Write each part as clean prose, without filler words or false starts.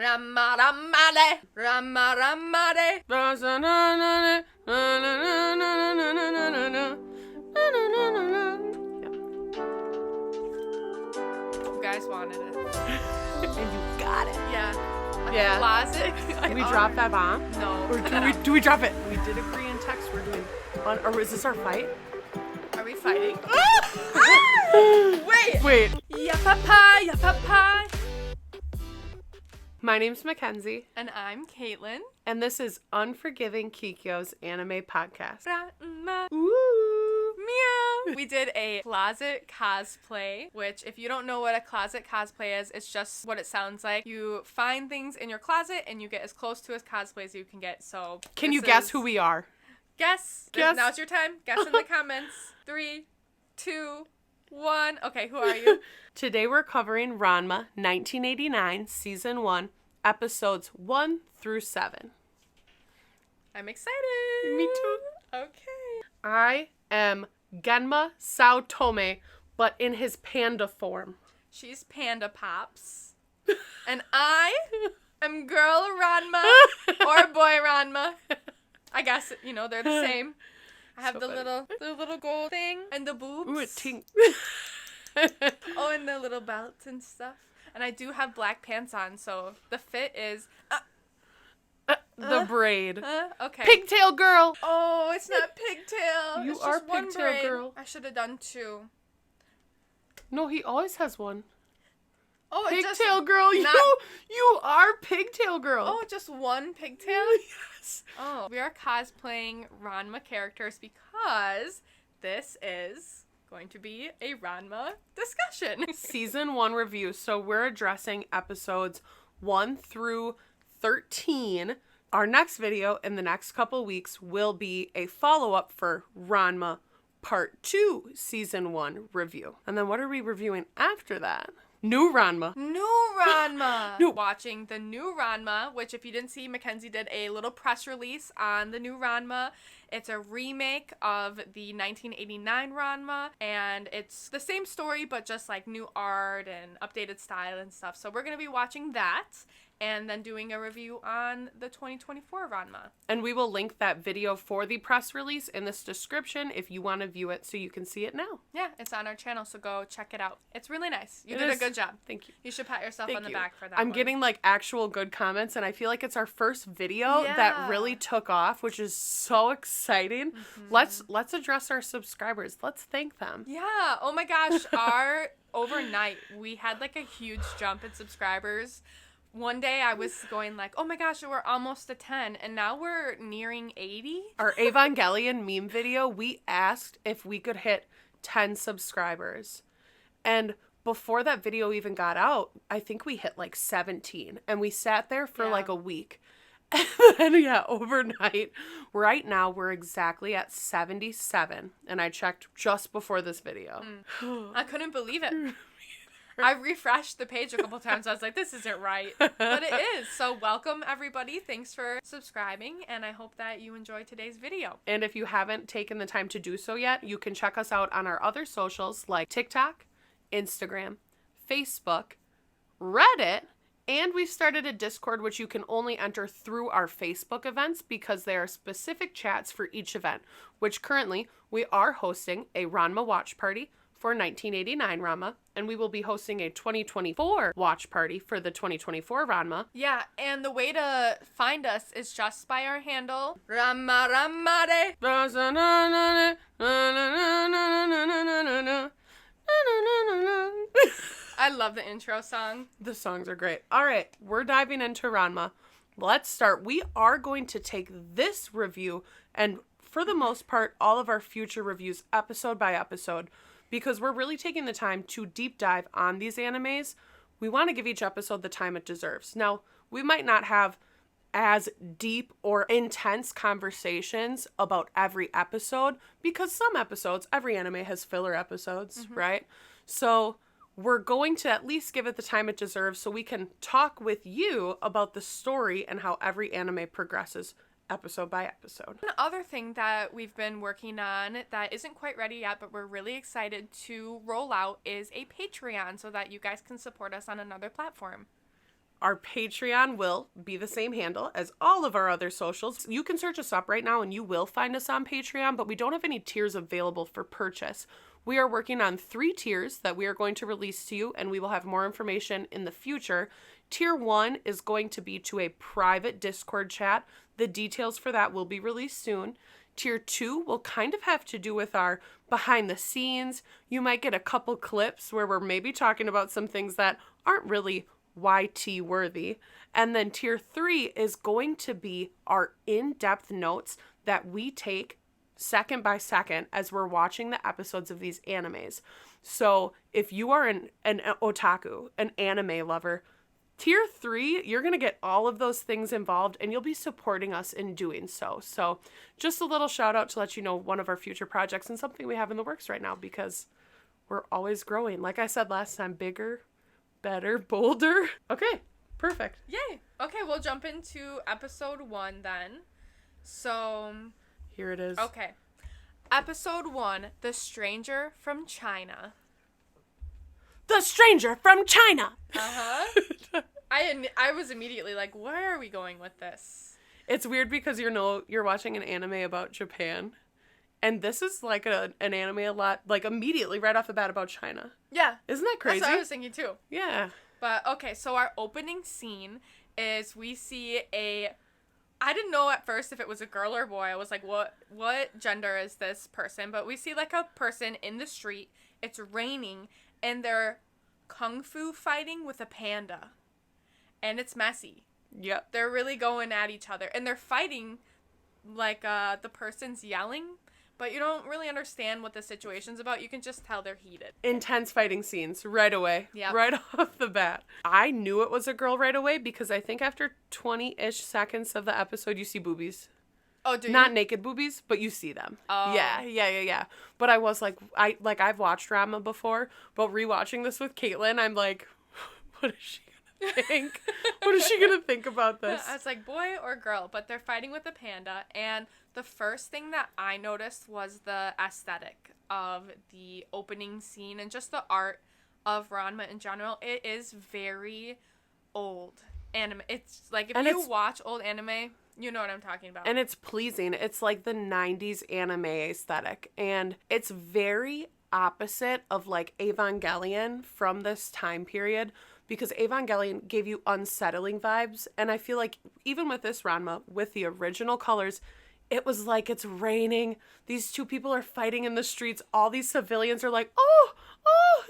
Ranma, Ranma, Ranma, Ranma. You guys wanted it. And you got it. Yeah. Closet. Did we drop that bomb? No. Or do we drop it? We did agree in text we're doing. Or is this our fight? Are we fighting? Wait. Ya papa. My name's Mackenzie. And I'm Kaitlen. And this is Unforgiving Kikyo's anime podcast. Ranma. Ooh. Meow. We did a closet cosplay, which if you don't know what a closet cosplay is, it's just what it sounds like. You find things in your closet and you get as close to a cosplay as you can get. So can you guess who we are? Guess. Now's your time. Guess in the comments. 3, 2, 1. Okay, who are you? Today we're covering Ranma 1989 Season 1, Episodes 1 through 7. I'm excited. Me too. Okay. I am Genma Saotome, but in his panda form. She's Panda Pops. And I am Girl Ranma or Boy Ranma. I guess, they're the same. I have the little gold thing and the boobs. Ooh, it tink. Oh, and the little belts and stuff. And I do have black pants on, so the fit is... the braid. Okay. Pigtail girl. Oh, it's not pigtail. You it's are just one pigtail braid. girl. I should have done 2. No, he always has one. Oh, pigtail girl. You are pigtail girl. Oh, just one pigtail? Yes. Oh, we are cosplaying Ranma characters because this is going to be a Ranma discussion. Season 1 review. So we're addressing episodes 1 through 13. Our next video in the next couple weeks will be a follow-up for Ranma Part 2 Season 1 review. And then what are we reviewing after that? New Ranma. Watching the new Ranma, which if you didn't see, Mackenzie did a little press release on the new Ranma. It's a remake of the 1989 Ranma, and it's the same story, but just like new art and updated style and stuff. So we're going to be watching that and then doing a review on the 2024 Ranma. And we will link that video for the press release in this description if you want to view it so you can see it now. Yeah, it's on our channel, so go check it out. It's really nice. You did a good job. Thank you. You should pat yourself on the back for that. I'm getting like actual good comments, and I feel like it's our first video that really took off, which is so exciting. Mm-hmm. Let's address our subscribers. Let's thank them. Yeah. Oh my gosh. Overnight, we had like a huge jump in subscribers. One day I was going like, oh my gosh, we're almost to 10, and now we're nearing 80. Our Evangelion meme video, we asked if we could hit 10 subscribers. And before that video even got out, I think we hit like 17. And we sat there for like a week. And then, overnight, right now we're exactly at 77. And I checked just before this video. I couldn't believe it. I refreshed the page a couple times. I was like, this isn't right. But it is. So welcome, everybody. Thanks for subscribing, and I hope that you enjoyed today's video. And if you haven't taken the time to do so yet, you can check us out on our other socials like TikTok, Instagram, Facebook, Reddit, and we started a Discord, which you can only enter through our Facebook events because there are specific chats for each event, which currently we are hosting a Ranma watch party for 1989 Ranma, and we will be hosting a 2024 watch party for the 2024 Ranma. Yeah, and the way to find us is just by our handle, Ranma Ranmare. I love the intro song. The songs are great. All right, we're diving into Ranma. Let's start. We are going to take this review, and for the most part, all of our future reviews episode by episode, because we're really taking the time to deep dive on these animes. We want to give each episode the time it deserves. Now, we might not have as deep or intense conversations about every episode because some episodes, every anime has filler episodes, right? So we're going to at least give it the time it deserves so we can talk with you about the story and how every anime progresses episode by episode. One other thing that we've been working on that isn't quite ready yet, but we're really excited to roll out is a Patreon so that you guys can support us on another platform. Our Patreon will be the same handle as all of our other socials. You can search us up right now and you will find us on Patreon, but we don't have any tiers available for purchase. We are working on 3 tiers that we are going to release to you, and we will have more information in the future. Tier 1 is going to be to a private Discord chat. The details for that will be released soon. Tier 2 will kind of have to do with our behind the scenes. You might get a couple clips where we're maybe talking about some things that aren't really YT worthy. And then tier 3 is going to be our in-depth notes that we take second by second as we're watching the episodes of these animes. So if you are an otaku, an anime lover, tier 3, you're going to get all of those things involved, and you'll be supporting us in doing so. So just a little shout out to let you know one of our future projects and something we have in the works right now, because we're always growing. Like I said last time, bigger, better, bolder. Okay, perfect. Yay. Okay, we'll jump into episode 1 then. So here it is. Okay. Episode 1, The Stranger from China. The Stranger from China! Uh-huh. I was immediately like, where are we going with this? It's weird because you're watching an anime about Japan, and this is like an anime a lot, like immediately right off the bat about China. Yeah. Isn't that crazy? That's what I was thinking too. Yeah. But okay, so our opening scene is we see I didn't know at first if it was a girl or boy. I was like, what gender is this person? But we see like a person in the street. It's raining, and they're kung fu fighting with a panda. And it's messy. Yep. They're really going at each other. And they're fighting like the person's yelling, but you don't really understand what the situation's about. You can just tell they're heated. Intense fighting scenes right away. Yeah. Right off the bat. I knew it was a girl right away because I think after 20-ish seconds of the episode, you see boobies. Oh, do you? Not naked boobies, but you see them. Oh. Yeah. But I was like, I've watched Ranma before, but rewatching this with Kaitlen, I'm like, what is she gonna think? What is she gonna think about this? I was like, boy or girl, but they're fighting with a panda, and the first thing that I noticed was the aesthetic of the opening scene and just the art of Ranma in general. It is very old anime. It's like, if you watch old anime, you know what I'm talking about. And it's pleasing. It's like the 90s anime aesthetic. And it's very opposite of like Evangelion from this time period, because Evangelion gave you unsettling vibes. And I feel like even with this Ranma, with the original colors, it was like it's raining. These two people are fighting in the streets. All these civilians are like, oh,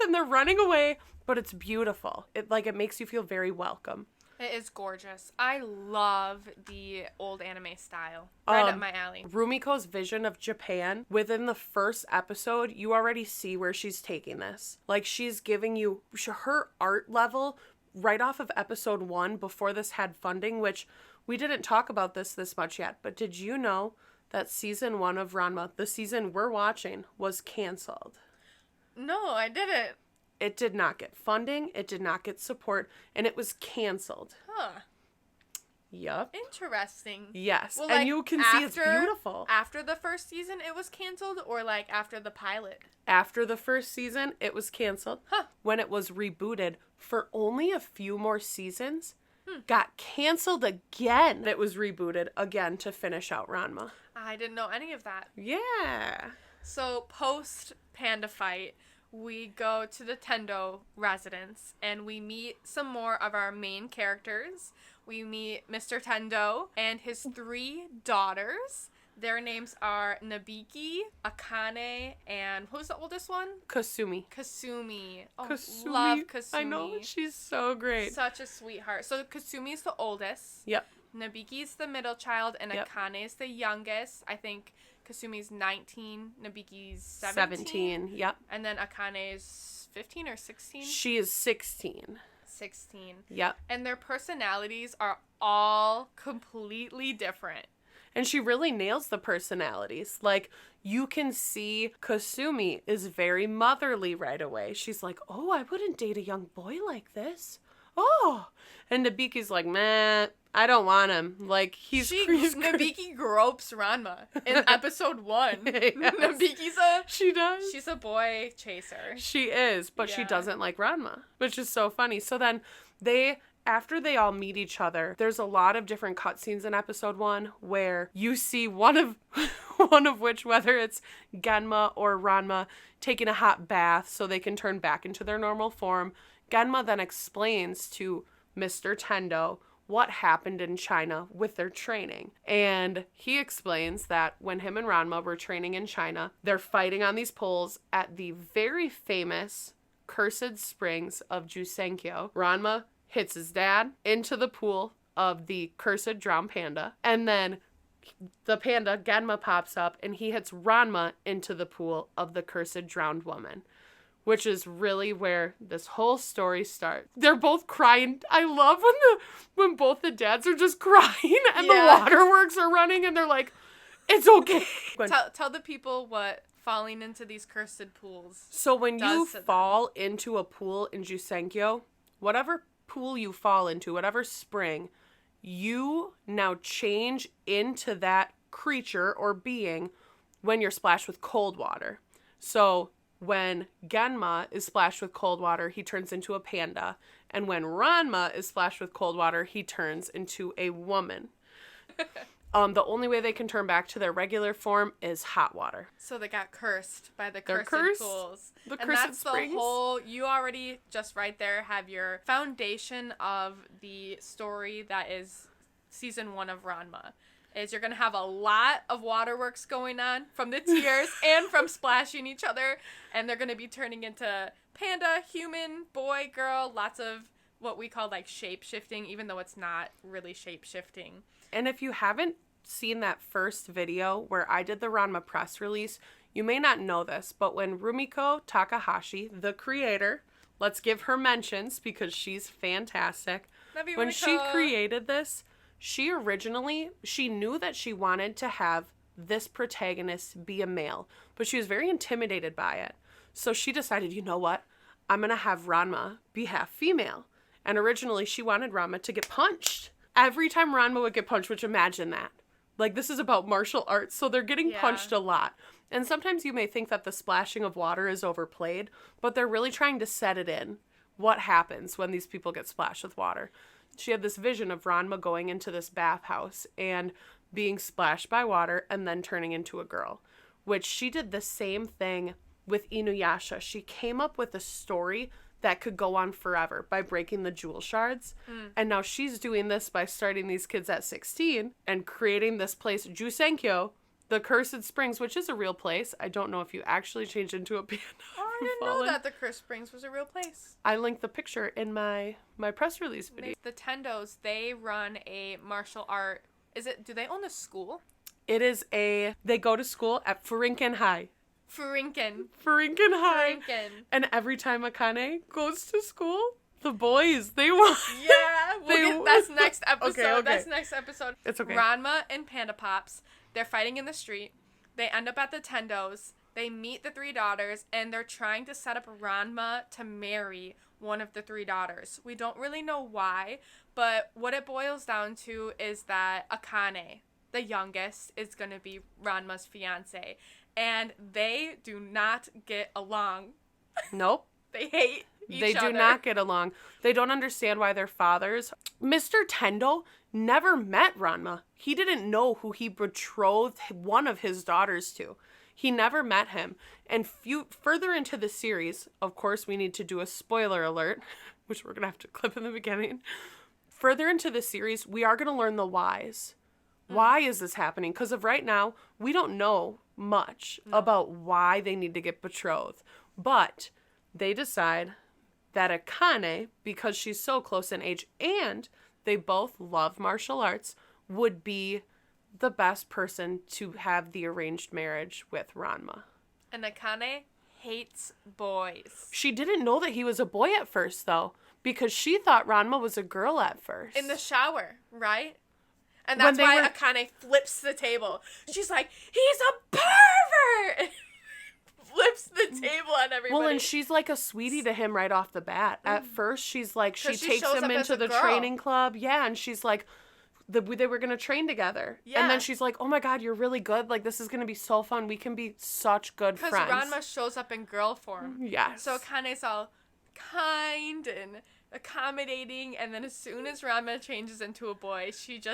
and they're running away. But it's beautiful. It makes you feel very welcome. It is gorgeous. I love the old anime style. Right up my alley. Rumiko's vision of Japan, within the first episode, you already see where she's taking this. Like, she's giving you her art level right off of episode 1 before this had funding, which we didn't talk about this much yet. But did you know that season 1 of Ranma, the season we're watching, was canceled? No, I didn't. It did not get funding, it did not get support, and it was canceled. Huh. Yup. Interesting. Yes, well, and you can see it's beautiful. After the first season, it was canceled, or like after the pilot? After the first season, it was canceled. Huh. When it was rebooted for only a few more seasons, got canceled again. It was rebooted again to finish out Ranma. I didn't know any of that. Yeah. So, post Panda fight, we go to the Tendo residence, and we meet some more of our main characters. We meet Mr. Tendo and his 3 daughters. Their names are Nabiki, Akane, and who's the oldest one? Kasumi. Oh, Kasumi. Love Kasumi. I know, she's so great. Such a sweetheart. So Kasumi's the oldest. Yep. Nabiki's the middle child, and Yep. Akane's the youngest. I think Kasumi's 19, Nabiki's 17. Yep. And then Akane's 15 or 16? She is 16. 16. Yep. And their personalities are all completely different. And she really nails the personalities. Like, you can see Kasumi is very motherly right away. She's like, oh, I wouldn't date a young boy like this. Oh. And Nabiki's like, man, I don't want him. Like, he's Nabiki gropes Ranma in episode 1. Yes. She's a boy chaser. She is, but she doesn't like Ranma, which is so funny. So then they after they all meet each other, there's a lot of different cutscenes in episode 1 where you see one of which, whether it's Genma or Ranma, taking a hot bath so they can turn back into their normal form. Genma then explains to Mr. Tendo what happened in China with their training. And he explains that when him and Ranma were training in China, they're fighting on these poles at the very famous Cursed Springs of Jusenkyo. Ranma hits his dad into the pool of the cursed drowned panda, and then the panda, Genma, pops up and he hits Ranma into the pool of the cursed drowned woman, which is really where this whole story starts. They're both crying. I love when both the dads are just crying and the waterworks are running and they're like, it's okay. Tell the people what falling into these cursed pools. So when you fall into a pool in Jusenkyo, whatever pool you fall into, whatever spring, you now change into that creature or being when you're splashed with cold water. So when Genma is splashed with cold water, he turns into a panda. And when Ranma is splashed with cold water, he turns into a woman. The only way they can turn back to their regular form is hot water. So they got cursed by the They're cursed pools. The and cursed that's springs. The whole, you already just right there have your foundation of the story that is season 1 of Ranma. Is you're going to have a lot of waterworks going on from the tears and from splashing each other. And they're going to be turning into panda, human, boy, girl, lots of what we call like shape-shifting, even though it's not really shape-shifting. And if you haven't seen that first video where I did the Ranma press release, you may not know this, but when Rumiko Takahashi, the creator, let's give her mentions because she's fantastic. Love you, when Rumiko. she created this, she knew that she wanted to have this protagonist be a male, but she was very intimidated by it. So she decided, you know what? I'm going to have Ranma be half female. And originally she wanted Ranma to get punched. Every time Ranma would get punched, which imagine that. Like, this is about martial arts, so they're getting punched a lot. And sometimes you may think that the splashing of water is overplayed, but they're really trying to set it in. What happens when these people get splashed with water? She had this vision of Ranma going into this bathhouse and being splashed by water and then turning into a girl, which she did the same thing with Inuyasha. She came up with a story that could go on forever by breaking the jewel shards. And now she's doing this by starting these kids at 16 and creating this place, Jusenkyo, the Cursed Springs, which is a real place. I don't know if you actually changed into a panda. Oh, I didn't know that the Cursed Springs was a real place. I linked the picture in my press release video. The Tendos, they run a martial art. Do they own a school? They go to school at Furinken High. Furinken High. And every time Akane goes to school, the boys, they won. Yeah, that's next episode. Okay. That's next episode. It's okay. Ranma and Panda Pops, they're fighting in the street. They end up at the Tendos. They meet the 3 daughters, and they're trying to set up Ranma to marry one of the 3 daughters. We don't really know why, but what it boils down to is that Akane, the youngest, is going to be Ranma's fiance. And they do not get along. Nope. They hate each other. They do not get along. They don't understand why their fathers... Mr. Tendo never met Ranma. He didn't know who he betrothed one of his daughters to. He never met him. And further into the series, of course, we need to do a spoiler alert, which we're going to have to clip in the beginning. Further into the series, we are going to learn the whys. Why is this happening? Because of right now, we don't know much about why they need to get betrothed. But they decide that Akane, because she's so close in age and they both love martial arts, would be the best person to have the arranged marriage with Ranma. And Akane hates boys. She didn't know that he was a boy at first, though, because she thought Ranma was a girl at first. In the shower, right? And that's why Akane flips the table. She's like, he's a pervert! Flips the table on everybody. Well, and she's like a sweetie to him right off the bat. At first, she's like, she takes him into the training club. Yeah, and she's like, they were going to train together. Yeah. And then she's like, oh my God, you're really good. Like, this is going to be so fun. We can be such good friends. Because Ranma shows up in girl form. Yes. So Akane's all kind and accommodating, and then as soon as Ranma changes into a boy, she's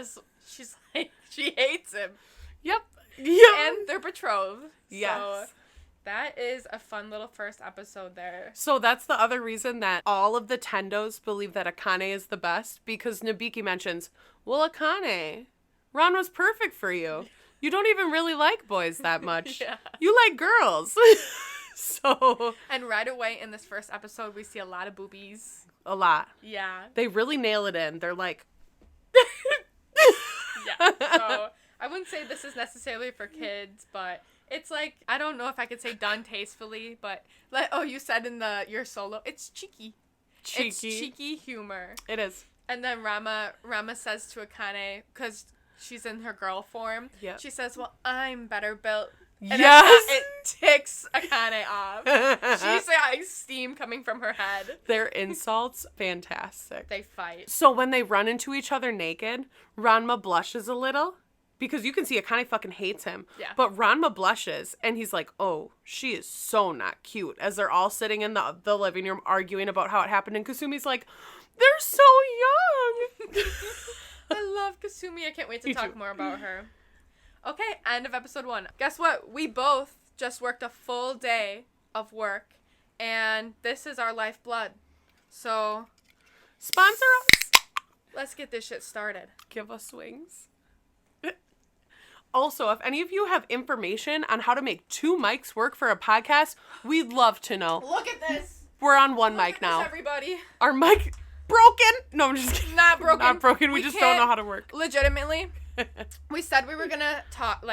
like, she hates him. Yep. And they're betrothed. Yes. So that is a fun little first episode there. So that's the other reason that all of the Tendos believe that Akane is the best, because Nabiki mentions, well, Akane, Ranma's perfect for you. You don't even really like boys that much. Yeah. You like girls. So. And right away in this first episode, we see a lot of boobies. A lot. Yeah. They really nail it in. They're like. Yeah. So I wouldn't say this is necessarily for kids, but it's like, I don't know if I could say done tastefully, but like, oh, you said in your solo, it's cheeky. Cheeky. It's cheeky humor. It is. And then Ranma says to Akane, because she's in her girl form, Yep. she says, well, I'm better built. And Yes! it ticks Akane off. She's got steam coming from her head. Their insults, fantastic. They fight. So when they run into each other naked, Ranma blushes a little, because you can see Akane fucking hates him. Yeah. But Ranma blushes, and he's like, oh, she is so not cute, as they're all sitting in the living room arguing about how it happened, and Kasumi's like, they're so young. I love Kasumi. I can't wait to Me talk too. more about her. Okay, end of episode 1. Guess what? We both just worked a full day of work, and this is our lifeblood. So, Sponsor us. let's get this shit started. Give us wings. Also, if any of you have information on how to make 2 mics work for a podcast, we'd love to know. Look at this. We're on 1 Look mic at now. this, everybody. Our mic broken? No, I'm just kidding. Not broken. Not broken. We just don't know how to work. Legitimately, we said we were gonna talk,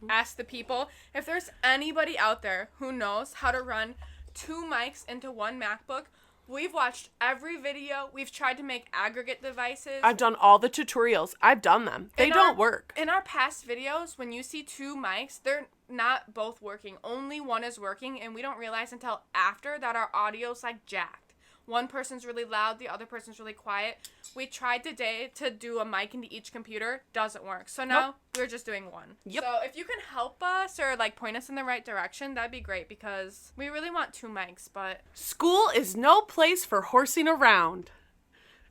ask the people if there's anybody out there who knows how to run 2 mics into 1 MacBook. We've watched every video. We've tried to make aggregate devices. I've done all the tutorials. I've done them. They don't work. In our past videos, when you see 2 mics, they're not both working. Only one is working, and we don't realize until after that our audio's like jacked. One person's really loud, the other person's really quiet. We tried today to do a mic into each computer. Doesn't work. So now we're just doing 1. Yep. So if you can help us or point us in the right direction, that'd be great, because we really want 2 mics, but School is no place for horsing around.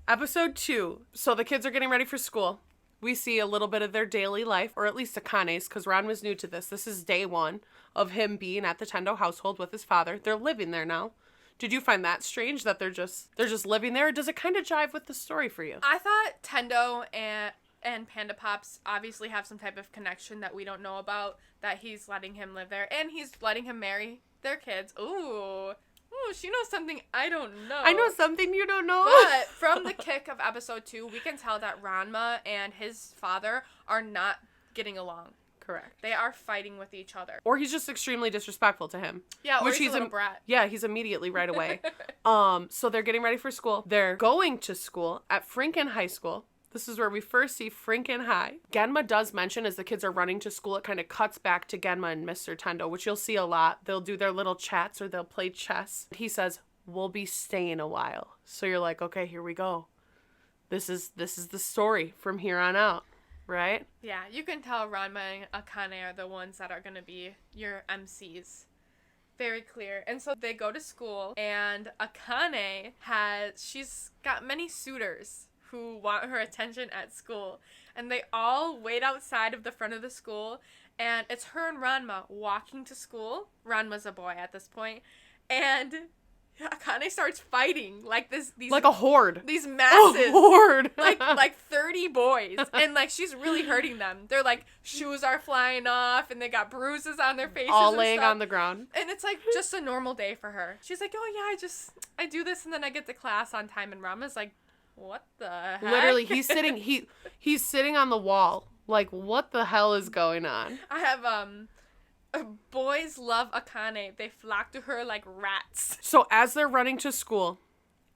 Episode 2. So the kids are getting ready for school. We see a little bit of their daily life, or at least Akane's, because Ron was new to this. This is day 1 of him being at the Tendo household with his father. They're living there now. Did you find that strange that they're just living there? Or does it kind of jive with the story for you? I thought Tendo and Panda Pops obviously have some type of connection that we don't know about, that he's letting him live there, and he's letting him marry their kids. Ooh, she knows something I don't know. I know something you don't know. But from the kick of episode 2, we can tell that Ranma and his father are not getting along. Correct. They are fighting with each other. Or he's just extremely disrespectful to him. Yeah, or he's a little brat. Yeah, he's immediately right away. So they're getting ready for school. They're going to school at Franken High School. This is where we first see Franken High. Genma does mention, as the kids are running to school, it kind of cuts back to Genma and Mr. Tendo, which you'll see a lot. They'll do their little chats or they'll play chess. He says, we'll be staying a while. So you're like, okay, here we go. This is the story from here on out. Right? Yeah, you can tell Ranma and Akane are the ones that are going to be your MCs. Very clear. And so they go to school, and Akane she's got many suitors who want her attention at school. And they all wait outside of the front of the school, and it's her and Ranma walking to school. Ranma's a boy at this point. And Akane starts fighting these like a horde. These masses. A horde. like 30 boys. And she's really hurting them. Their shoes are flying off, and they got bruises on their faces. All and laying stuff. on the ground. And it's just a normal day for her. She's like, oh yeah, I do this and then I get to class on time, and Ranma's like, what the heck? Literally, he's sitting on the wall. Like, what the hell is going on? I have boys love Akane. They flock to her like rats. So as they're running to school,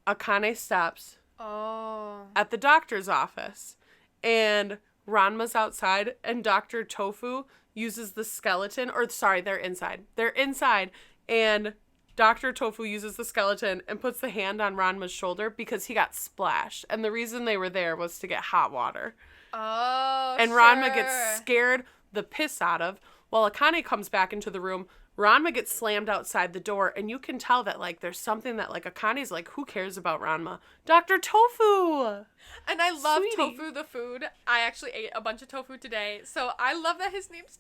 Akane stops at the doctor's office. And Ranma's outside, and Dr. Tofu uses the skeleton, they're inside. They're inside, and Dr. Tofu uses the skeleton and puts the hand on Ranma's shoulder because he got splashed. And the reason they were there was to get hot water. Oh, and Ranma gets scared the piss out of. While Akane comes back into the room, Ranma gets slammed outside the door, and you can tell that, like, there's something that, like, Akane's like, who cares about Ranma? Dr. Tofu! And I love Sweetie. tofu, the food. I actually ate a bunch of tofu today, so I love that his name's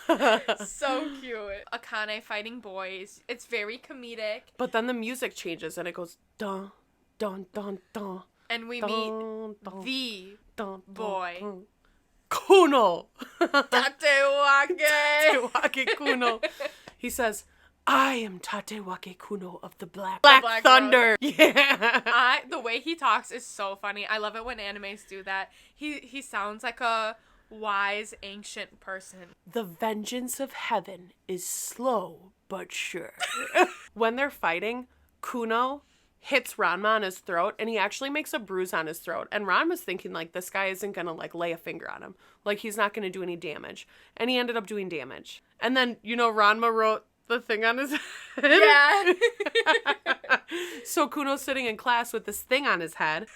Tofu. So cute. Akane fighting boys. It's very comedic. But then the music changes, and it goes, dun, dun, dun, dun. And we dun, meet dun, the dun, boy. Dun. Kuno! Tatewake! Tatewake Kuno. He says, I am Tatewake Kuno of the Black Black Thunder. Yeah. The way he talks is so funny. I love it when animes do that. He sounds like a wise, ancient person. The vengeance of heaven is slow but sure. When they're fighting, Kuno hits Ranma on his throat, and he actually makes a bruise on his throat. And Ranma's thinking, like, this guy isn't gonna, like, lay a finger on him. Like, he's not gonna do any damage. And he ended up doing damage. And then, you know, Ranma wrote the thing on his head. Yeah. So Kuno's sitting in class with this thing on his head.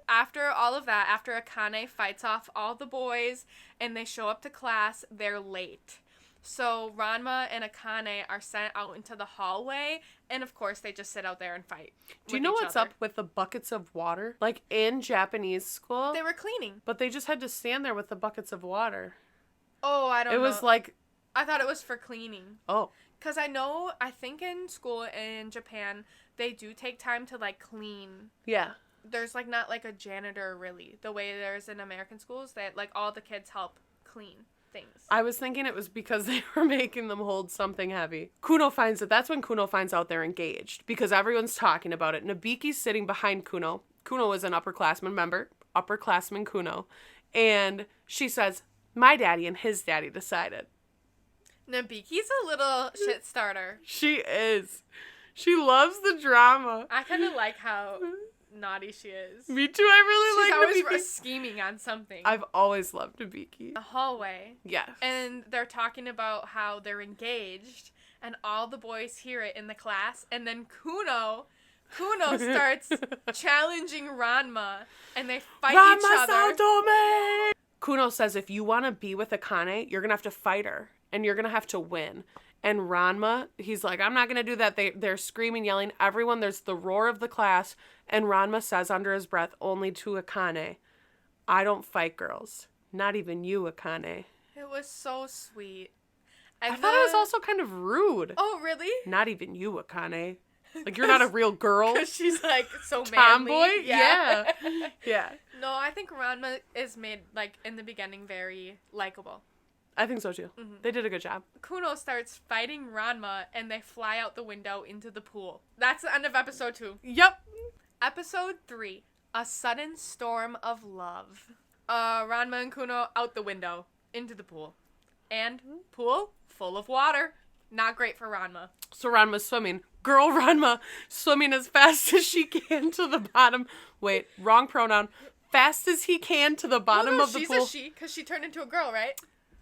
After all of that, after Akane fights off all the boys and they show up to class, they're late. So Ranma and Akane are sent out into the hallway, and of course they just sit out there and fight. Do you know what's up with the buckets of water? Like, in Japanese school, They were cleaning. but they just had to stand there with the buckets of water. Oh, I don't know. It was like, I thought it was for cleaning. oh, Because I think in school in Japan, they do take time to, like, clean. yeah. There's, like, not, like, a janitor, really. The way there's in American schools, that, like, all the kids help clean things. I was thinking it was because they were making them hold something heavy. Kuno finds it. That's when Kuno finds out they're engaged, because everyone's talking about it. Nabiki's sitting behind Kuno. Kuno is an upperclassman member, upperclassman Kuno. And she says, my daddy and his daddy decided. Nabiki's a little shit starter. She is. She loves the drama. I kind of like how naughty she is. Me too. I really She's like always Nabiki. scheming on something. I've always loved Nabiki. The hallway. Yes. And they're talking about how they're engaged, and all the boys hear it in the class, and then Kuno starts challenging Ranma, and they fight each Ranma other. Satome! Kuno says if you want to be with Akane, you're going to have to fight her, and you're going to have to win. And Ranma, he's like, I'm not going to do that. They're screaming, yelling. Everyone, there's the roar of the class. And Ranma says under his breath, only to Akane, I don't fight girls. Not even you, Akane. It was so sweet. I And thought it was also kind of rude. Oh, really? Not even you, Akane. Like, you're not a real girl. Because she's, like, so Tomboy? manly. Yeah. Yeah. No, I think Ranma is made, like, in the beginning very likable. I think so, too. Mm-hmm. They did a good job. Kuno starts fighting Ranma, and they fly out the window into the pool. That's the end of episode 2. Yep. Episode 3, A Sudden Storm of Love. Ranma and Kuno out the window, into the pool. And pool full of water. Not great for Ranma. So Ranma's swimming. Girl Ranma swimming as fast as she can to the bottom. Wait, wrong pronoun. Fast as he can to the bottom of the she's pool. a she, because she turned into a girl, right?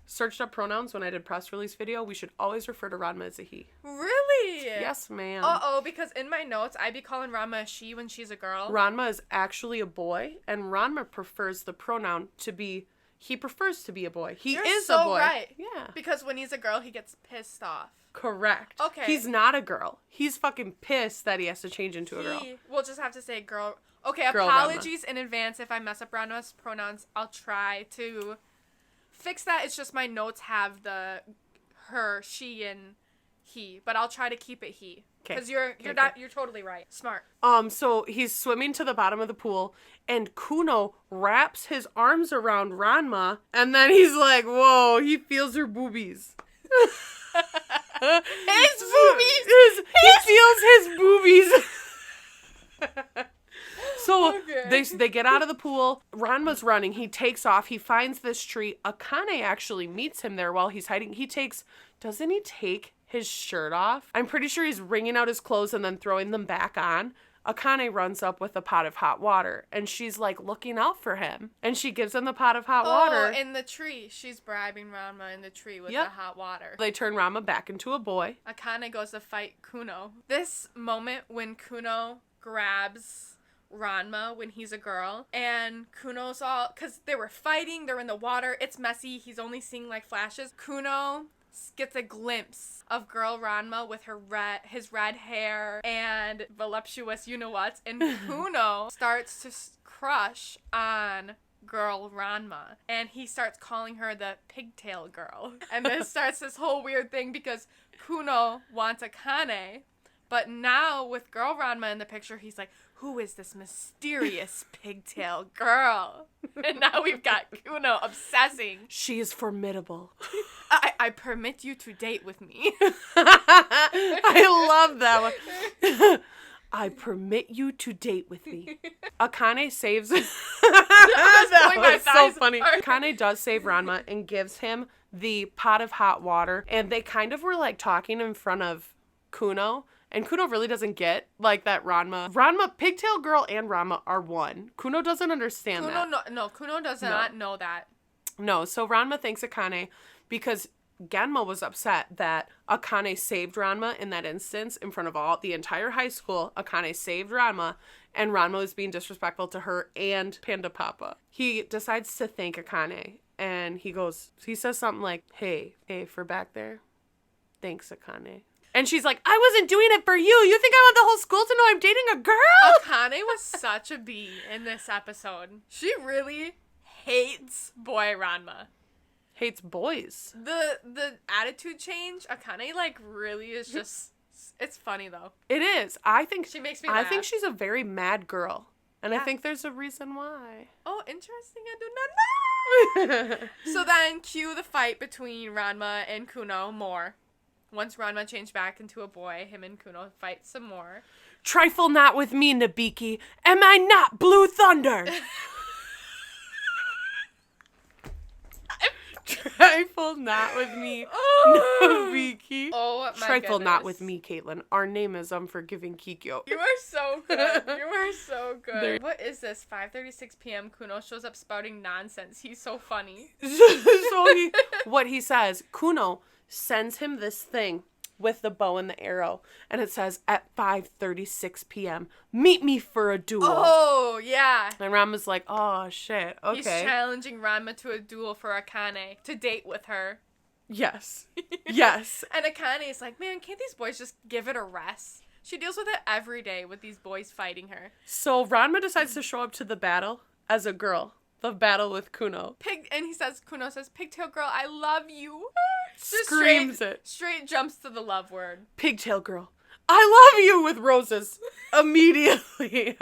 Searched up pronouns when I did press release video. We should always refer to Ranma as a he. Really? Yes, ma'am. Uh-oh, because in my notes, I be calling Ranma a she when she's a girl. Ranma is actually a boy, and Ranma prefers the pronoun to be, he prefers to be a boy. He You're is so a boy. right. Yeah. Because when he's a girl, he gets pissed off. Correct. Okay. He's not a girl. He's fucking pissed that he has to change into a girl. We'll just have to say girl. Okay, Girl apologies in advance if I mess up Ranma's pronouns. I'll try to fix that. It's just my notes have the her, she, and he, but I'll try to keep it he. Because you're totally right. Smart. So he's swimming to the bottom of the pool, and Kuno wraps his arms around Ranma, and then he's like, whoa, he feels her boobies. His boobies! He feels his boobies. So Okay. they get out of the pool. Ranma's running. He takes off. He finds this tree. Akane actually meets him there while he's hiding. Doesn't he take his shirt off? I'm pretty sure he's wringing out his clothes and then throwing them back on. Akane runs up with a pot of hot water, and she's like looking out for him. And she gives him the pot of hot water. In the tree. She's bribing Ranma in the tree with Yep. the hot water. They turn Ranma back into a boy. Akane goes to fight Kuno. This moment when Kuno grabs Ranma when he's a girl, and Kuno's all, because they were fighting, they're in the water, it's messy, he's only seeing like flashes. Kuno gets a glimpse of girl Ranma with his red hair and voluptuous you-know-whats, and Kuno starts to crush on girl Ranma, and he starts calling her the pigtail girl. And this starts this whole weird thing because Kuno wants Akane, but now with girl Ranma in the picture, he's like, who is this mysterious pigtail girl? And now we've got Kuno obsessing. She is formidable. I permit you to date with me. I love that one. I permit you to date with me. Akane saves... that was so funny. Akane does save Ranma and gives him the pot of hot water. And they kind of were like talking in front of Kuno. And Kuno really doesn't get, like, that Ranma, Pigtail Girl and Ranma are one. Kuno doesn't understand that. Kuno does not know that. No, so Ranma thanks Akane because Genma was upset that Akane saved Ranma in that instance in front of the entire high school. Akane saved Ranma, and Ranma was being disrespectful to her and Panda Papa. He decides to thank Akane, and he says something like, hey, for back there, thanks, Akane. And she's like, I wasn't doing it for you. You think I want the whole school to know I'm dating a girl? Akane was such a bee in this episode. She really hates boy Ranma. Hates boys. The attitude change, Akane, like, really is just... It's funny, though. It is. I think... She makes me laugh. I think she's a very mad girl. And I think there's a reason why. Oh, interesting. I do not know. So then, cue the fight between Ranma and Kuno more. Once Ranma changed back into a boy, him and Kuno fight some more. Trifle not with me, Nabiki. Am I not Blue Thunder? Trifle not with me, Nabiki. Oh, my Trifle goodness. Not with me, Kaitlen. Our name is Unforgiving Kikyo. You are so good. You are so good. What is this? 5:36 p.m. Kuno shows up spouting nonsense. He's so funny. What he says, Kuno sends him this thing with the bow and the arrow, and it says, at 5:36 p.m., meet me for a duel. Oh, yeah. And Ranma's like, oh, shit, okay. He's challenging Ranma to a duel for Akane, to date with her. Yes. Yes. And Akane is like, man, can't these boys just give it a rest? She deals with it every day with these boys fighting her. So Ranma decides to show up to the battle as a girl. The battle with Kuno. Kuno says, pigtail girl, I love you. Screams it. Straight jumps to the love word. Pigtail girl, I love you, with roses. Immediately.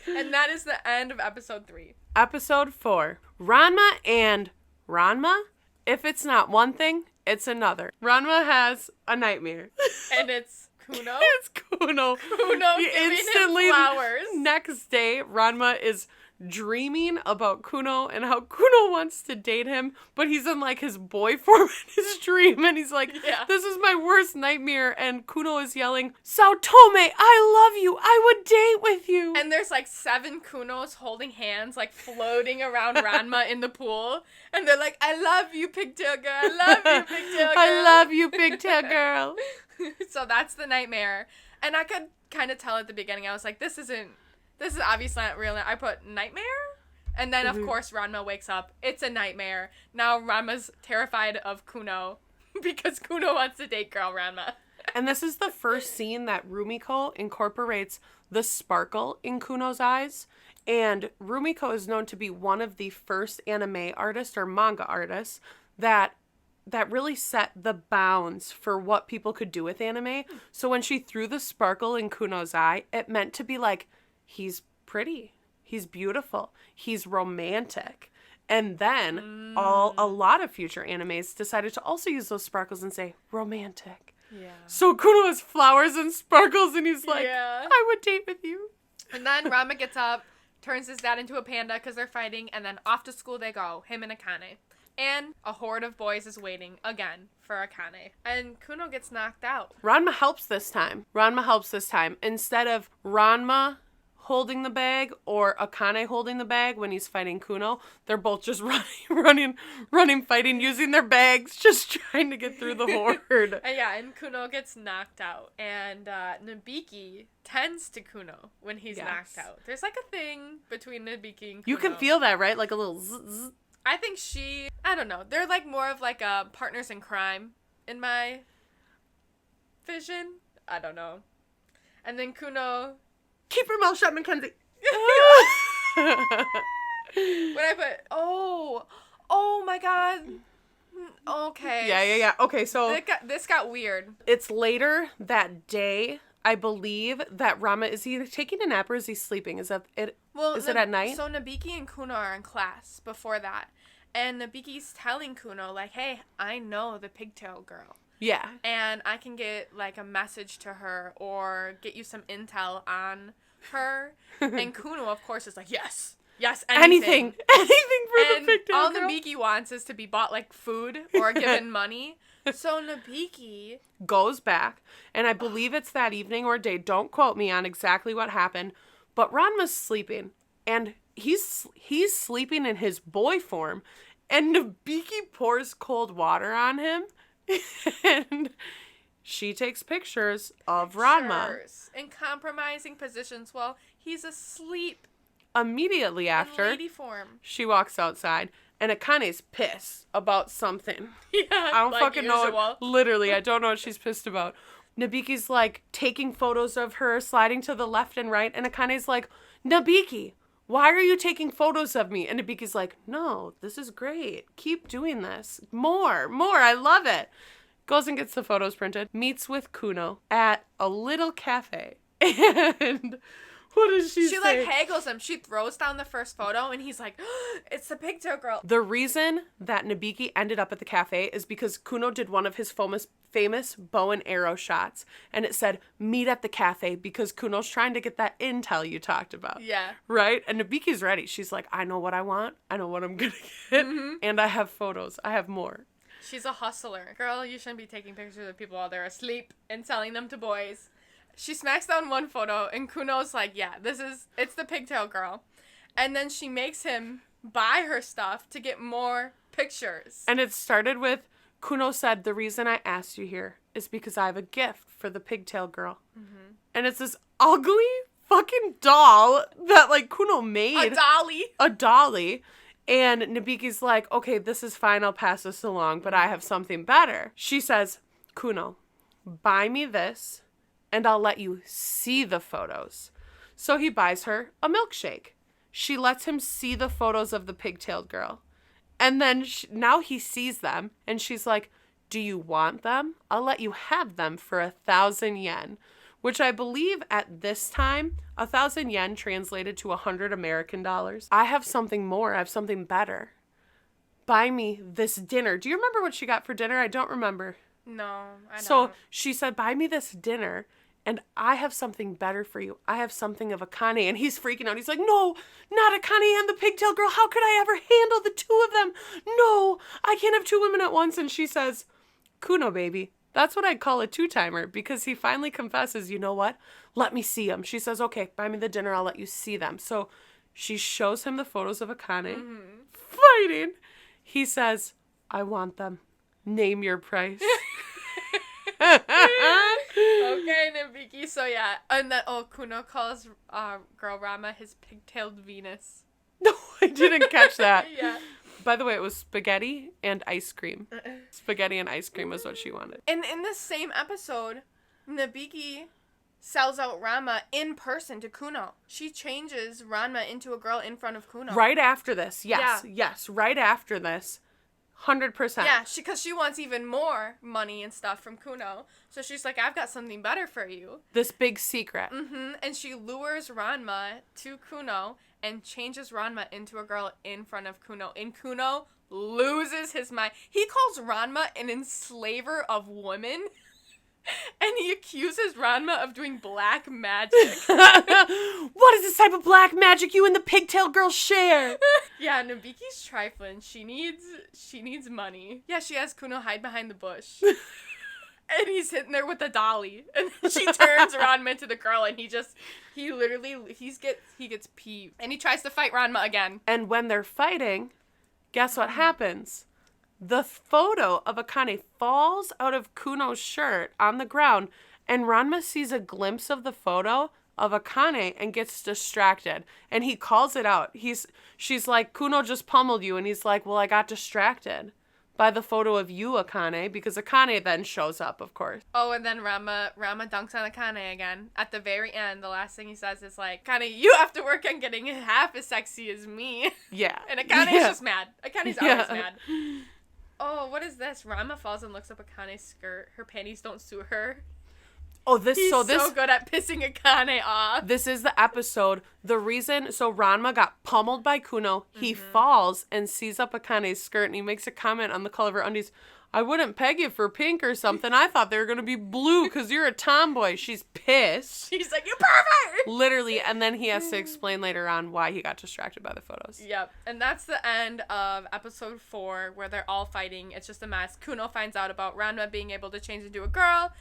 And that is the end of episode 3. Episode 4. Ranma and Ranma? If it's not one thing, it's another. Ranma has a nightmare. And it's Kuno? It's Kuno. Kuno giving him flowers. Next day, Ranma is dreaming about Kuno and how Kuno wants to date him, but he's in like his boy form in his dream, and he's like, this is my worst nightmare, and Kuno is yelling, Saotome, I love you, I would date with you. And there's like 7 Kunos holding hands, like floating around Ranma in the pool, and they're like, I love you, pigtail girl, I love you, pigtail girl. I love you, pigtail girl. So that's the nightmare. And I could kind of tell at the beginning, I was like, this is obviously not real. I put nightmare. And then, of course, Ranma wakes up. It's a nightmare. Now Ranma's terrified of Kuno because Kuno wants to date girl Ranma. And this is the first scene that Rumiko incorporates the sparkle in Kuno's eyes. And Rumiko is known to be one of the first anime artists or manga artists that really set the bounds for what people could do with anime. So when she threw the sparkle in Kuno's eye, it meant to be like, he's pretty, he's beautiful, he's romantic. And then a lot of future animes decided to also use those sparkles and say romantic. Yeah. So Kuno has flowers and sparkles, and he's like, I would date with you. And then Ranma gets up, turns his dad into a panda because they're fighting, and then off to school they go, him and Akane. And a horde of boys is waiting again for Akane. And Kuno gets knocked out. Ranma helps this time. Instead of Ranma holding the bag or Akane holding the bag when he's fighting Kuno, they're both just running, fighting, using their bags, just trying to get through the horde. And Kuno gets knocked out. And Nabiki tends to Kuno when he's knocked out. There's like a thing between Nabiki and Kuno. You can feel that, right? Like a little zzz. I think I don't know. They're like more of like partners in crime in my vision. I don't know. And then Kuno. Keep your mouth shut, Mackenzie. When I put, oh my God. Okay. Yeah. Okay, so this got weird. It's later that day, I believe, that Ranma is either taking a nap or is he sleeping? Is that it? Well, is it at night? So Nabiki and Kuno are in class before that, and Nabiki's telling Kuno like, "Hey, I know the pigtail girl." Yeah. And I can get like a message to her or get you some intel on her. And Kuno, of course, is like, yes, anything for the pigtail all girl. Nabiki wants is to be bought like food or given money. So Nabiki goes back, and I believe it's that evening or day. Don't quote me on exactly what happened, but Ranma's sleeping, and he's sleeping in his boy form, and Nabiki pours cold water on him, and she takes pictures of Ranma in compromising positions while he's asleep. Immediately after, in lady form, she walks outside, and Akane's pissed about something. Yeah, I don't like fucking usual. know. Literally, I don't know what she's pissed about. Nabiki's like taking photos of her, sliding to the left and right, and Akane's like, Nabiki, why are you taking photos of me? And Nabiki's like, no, this is great. Keep doing this. More. I love it. Goes and gets the photos printed. Meets with Kuno at a little cafe. And what does she say? She like haggles him. She throws down the first photo and he's like, it's the pigtail girl. The reason that Nabiki ended up at the cafe is because Kuno did one of his famous bow and arrow shots. And it said, meet at the cafe, because Kuno's trying to get that intel you talked about. Yeah. Right? And Nabiki's ready. She's like, I know what I want. I know what I'm going to get. Mm-hmm. And I have photos. I have more. She's a hustler. Girl, you shouldn't be taking pictures of people while they're asleep and selling them to boys. She smacks down one photo, and Kuno's like, yeah, it's the pigtail girl. And then she makes him buy her stuff to get more pictures. And it started with, Kuno said, the reason I asked you here is because I have a gift for the pigtail girl. Mm-hmm. And it's this ugly fucking doll that, like, Kuno made. A dolly. And Nabiki's like, okay, this is fine, I'll pass this along, but I have something better. She says, Kuno, buy me this, and I'll let you see the photos. So he buys her a milkshake. She lets him see the photos of the pigtailed girl. And then now he sees them, and she's like, do you want them? I'll let you have them for 1,000 yen. Which I believe at this time, 1,000 yen translated to 100 American dollars. I have something more. I have something better. Buy me this dinner. Do you remember what she got for dinner? I don't remember. No, I don't. So she said, buy me this dinner, and I have something better for you. I have something of Akane. And he's freaking out. He's like, no, not Akane and the pigtail girl. How could I ever handle the two of them? No, I can't have two women at once. And she says, Kuno, baby. That's what I'd call a two-timer, because he finally confesses, you know what? Let me see them. She says, okay, buy me the dinner. I'll let you see them. So she shows him the photos of Akane fighting. He says, I want them. Name your price. Okay, Nabiki. So yeah. And then, Kuno calls girl Ranma his pigtailed Venus. No, I didn't catch that. Yeah. By the way, it was spaghetti and ice cream. Spaghetti and ice cream was what she wanted. And in this same episode, Nabiki sells out Ranma in person to Kuno. She changes Ranma into a girl in front of Kuno. Right after this. Yes. Yeah. Yes. Right after this. 100%. Yeah, because she wants even more money and stuff from Kuno. So she's like, I've got something better for you. This big secret. Mm-hmm. And she lures Ranma to Kuno and changes Ranma into a girl in front of Kuno. And Kuno loses his mind. He calls Ranma an enslaver of women. And he accuses Ranma of doing black magic. What is this type of black magic you and the pigtail girl share? Yeah, Nabiki's trifling. She needs money. Yeah, she has Kuno hide behind the bush. And he's sitting there with a dolly. And she turns Ranma into the girl, and he gets peeved. And he tries to fight Ranma again. And when they're fighting, guess what happens? The photo of Akane falls out of Kuno's shirt on the ground, and Ranma sees a glimpse of the photo of Akane and gets distracted. And he calls it out. She's like, Kuno just pummeled you. And he's like, well, I got distracted by the photo of you, Akane, because Akane then shows up, of course. Oh, and then Ranma dunks on Akane again. At the very end, the last thing he says is like, Akane, you have to work on getting half as sexy as me. Yeah. And Akane's just mad. Akane's always mad. Oh, what is this? Ranma falls and looks up Akane's skirt. Her panties don't suit her. Oh, He's so good at pissing Akane off. This is the episode. The reason, so Ranma got pummeled by Kuno. He falls and sees up Akane's skirt, and he makes a comment on the color of her undies. I wouldn't peg you for pink or something. I thought they were going to be blue because you're a tomboy. She's pissed. She's like, you pervert! Literally, and then he has to explain later on why he got distracted by the photos. Yep, and that's the end of episode 4, where they're all fighting. It's just a mess. Kuno finds out about Ranma being able to change into a girl,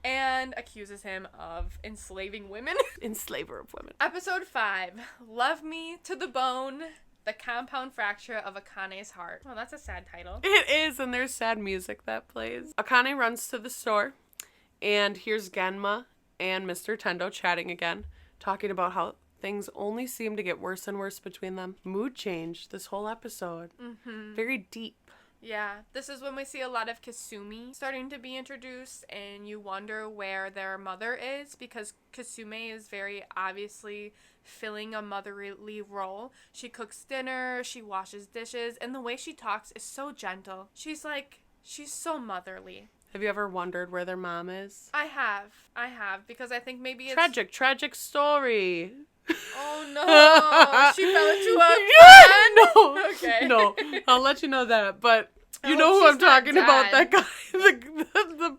and accuses him of enslaving women. Enslaver of women. Episode 5, Love Me to the Bone, the Compound Fracture of Akane's Heart. Oh, that's a sad title. It is, and there's sad music that plays. Akane runs to the store, and here's Genma and Mr. Tendo chatting again, talking about how things only seem to get worse and worse between them. Mood change this whole episode. Very deep. Yeah, this is when we see a lot of Kasumi starting to be introduced, and you wonder where their mother is, because Kasume is very obviously filling a motherly role. She cooks dinner, she washes dishes, and the way she talks is so gentle. She's so motherly. Have you ever wondered where their mom is? I have, because I think maybe it's... Tragic story. Oh no, she fell into a pond? Okay. No, I'll let you know that, but you know who I'm talking about, that guy.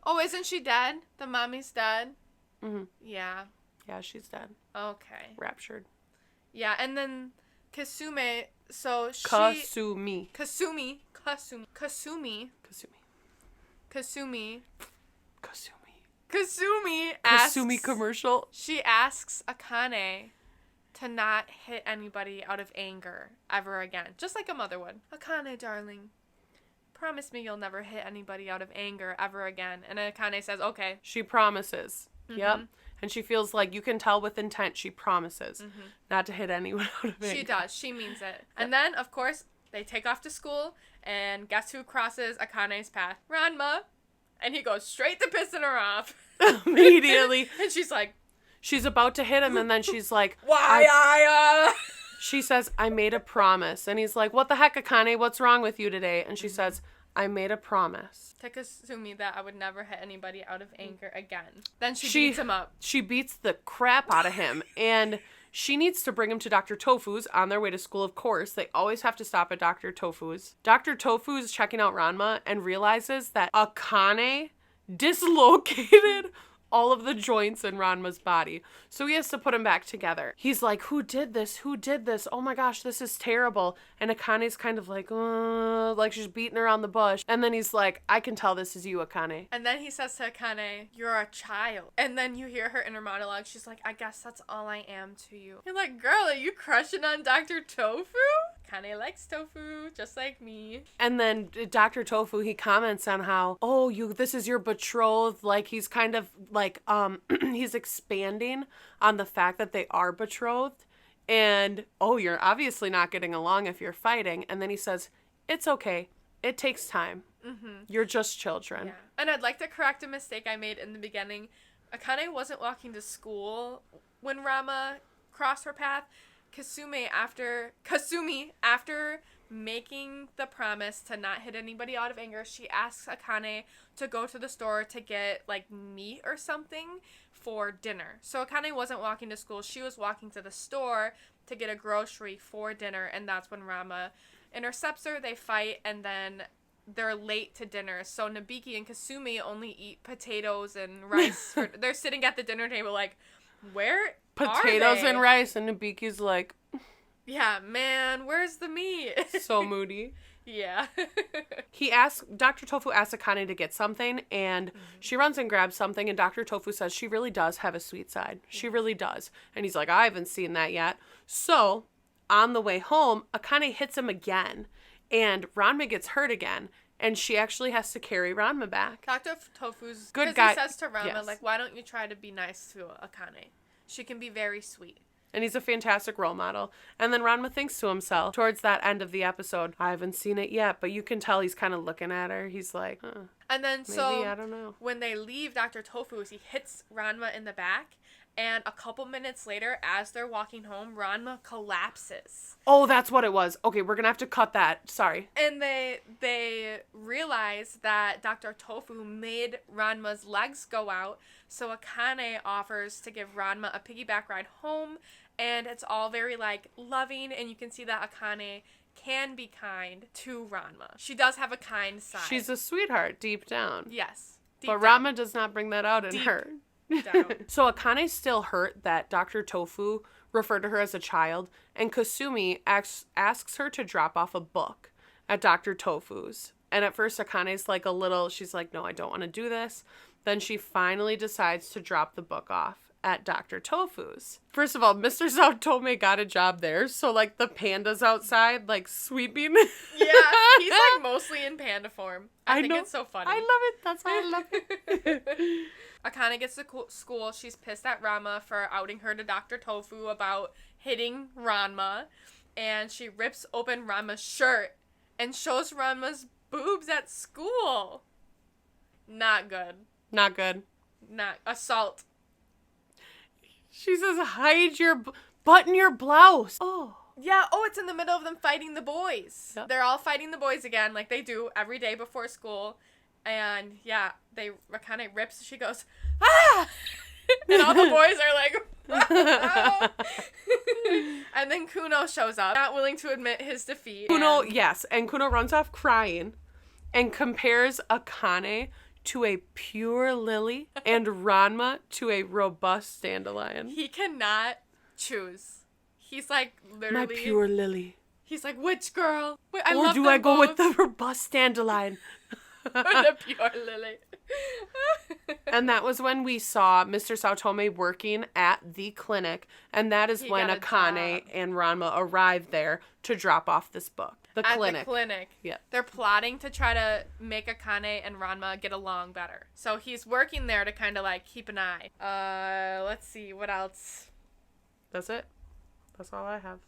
Oh, isn't she dead? The mommy's dead? Mm-hmm. Yeah. Yeah, she's dead. Okay. Raptured. Yeah, and then Kasume, so she... Kasumi asks... Kasumi commercial. She asks Akane to not hit anybody out of anger ever again. Just like a mother would. Akane, darling, promise me you'll never hit anybody out of anger ever again. And Akane says, okay. She promises. Yep. And she feels like you can tell with intent she promises not to hit anyone out of anger. She does. She means it. And then, of course, they take off to school, and guess who crosses Akane's path? Ranma. And he goes straight to pissing her off. Immediately. And she's like... She's about to hit him, and then she's like... She says, I made a promise. And he's like, what the heck, Akane? What's wrong with you today? And she says, I made a promise. To Kasumi that I would never hit anybody out of anger again. Then she beats him up. She beats the crap out of him. And she needs to bring him to Dr. Tofu's on their way to school, of course. They always have to stop at Dr. Tofu's. Dr. Tofu is checking out Ranma and realizes that Akane dislocated all of the joints in Ranma's body. So he has to put him back together. He's like, who did this? Oh my gosh, this is terrible. And Akane's kind of like she's beating around the bush. And then he's like, I can tell this is you, Akane. And then he says to Akane, you're a child. And then you hear her inner monologue. She's like, I guess that's all I am to you. You're like, girl, are you crushing on Dr. Tofu? Akane likes tofu, just like me. And then Dr. Tofu, he comments on how, this is your betrothed. Like, he's kind of like, he's expanding on the fact that they are betrothed. And, you're obviously not getting along if you're fighting. And then he says, it's okay. It takes time. You're just children. Yeah. And I'd like to correct a mistake I made in the beginning. Akane wasn't walking to school when Ranma crossed her path. Kasumi, after making the promise to not hit anybody out of anger, she asks Akane to go to the store to get, like, meat or something for dinner. So Akane wasn't walking to school. She was walking to the store to get a grocery for dinner, and that's when Ranma intercepts her. They fight, and then they're late to dinner. So Nabiki and Kasumi only eat potatoes and rice. They're sitting at the dinner table like, where potatoes are they? And rice, and Nabiki's like, yeah, man, where's the meat? So moody. Yeah. Dr. Tofu asks Akane to get something, and she runs and grabs something, and Dr. Tofu says she really does have a sweet side. She really does. And he's like, I haven't seen that yet. So, on the way home, Akane hits him again, and Ranma gets hurt again, and she actually has to carry Ranma back. Dr. Tofu's good guy. He says to Ranma, yes. like, why don't you try to be nice to Akane? She can be very sweet. And he's a fantastic role model. And then Ranma thinks to himself towards that end of the episode, I haven't seen it yet, but you can tell he's kind of looking at her. He's like, and then maybe, so I don't know. When they leave Dr. Tofu's, he hits Ranma in the back. And a couple minutes later, as they're walking home, Ranma collapses. Oh, that's what it was. Okay, we're going to have to cut that. Sorry. And they realize that Dr. Tofu made Ranma's legs go out. So Akane offers to give Ranma a piggyback ride home. And it's all very, like, loving. And you can see that Akane can be kind to Ranma. She does have a kind side. She's a sweetheart deep down. Yes. But Ranma does not bring that out in her. So Akane's still hurt that Dr. Tofu referred to her as a child, and Kasumi asks her to drop off a book at Dr. Tofu's. And at first Akane's like she's like, no, I don't want to do this. Then she finally decides to drop the book off at Dr. Tofu's. First of all, Mr. Saotome got a job there, so like the panda's outside like sweeping. Yeah, he's like mostly in panda form. I think it's so funny. I love it. That's why I love it. Akane gets to school. She's pissed at Ranma for outing her to Dr. Tofu about hitting Ranma. And she rips open Ranma's shirt and shows Ranma's boobs at school. Not good. Not good. Not assault. She says, button your blouse. Oh. Yeah, it's in the middle of them fighting the boys. Yep. They're all fighting the boys again, like they do every day before school. And yeah, Akane rips, she goes, ah! And all the boys are like, ah! And then Kuno shows up, not willing to admit his defeat. And Kuno runs off crying and compares Akane to a pure lily and Ranma to a robust dandelion. He cannot choose. He's like, literally. My pure lily. He's like, which girl? Wait, or do I go with the robust dandelion? The pure lily. And that was when we saw Mr. Saotome working at the clinic, and that is when Akane and Ranma arrived there to drop off this book. The clinic. Yeah. They're plotting to try to make Akane and Ranma get along better. So he's working there to kind of like keep an eye. Let's see, what else? That's it. That's all I have.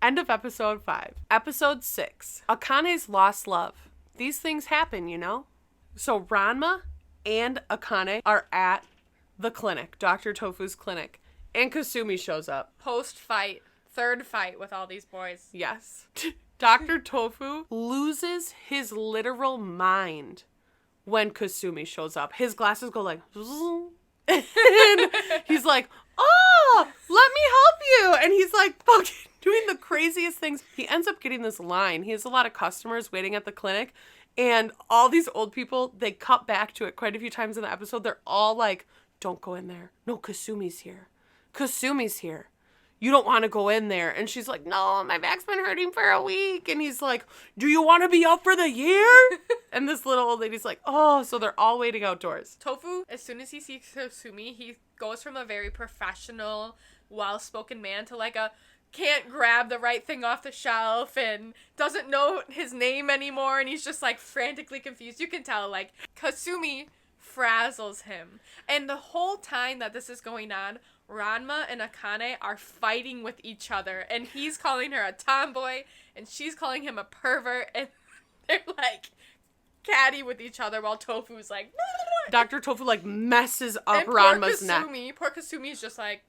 End of episode 5. Episode 6. Akane's lost love. These things happen, you know? So Ranma and Akane are at the clinic, Dr. Tofu's clinic, and Kasumi shows up. Post-fight, third fight with all these boys. Yes. Dr. Tofu loses his literal mind when Kasumi shows up. His glasses go like, and he's like, oh, let me help you. And he's like fucking doing the craziest things. He ends up getting this line. He has a lot of customers waiting at the clinic. And all these old people, they cut back to it quite a few times in the episode. They're all like, don't go in there. No, Kasumi's here. Kasumi's here. You don't want to go in there. And she's like, no, my back's been hurting for a week. And he's like, do you want to be out for the year? And this little old lady's like, oh, so they're all waiting outdoors. Tofu, as soon as he sees Kasumi, he goes from a very professional, well-spoken man to like a can't grab the right thing off the shelf and doesn't know his name anymore. And he's just like frantically confused. You can tell like Kasumi frazzles him. And the whole time that this is going on, Ranma and Akane are fighting with each other, and he's calling her a tomboy, and she's calling him a pervert, and they're like catty with each other while Tofu's like Dr. Tofu like messes up Ranma's neck. Poor Kasumi's just like,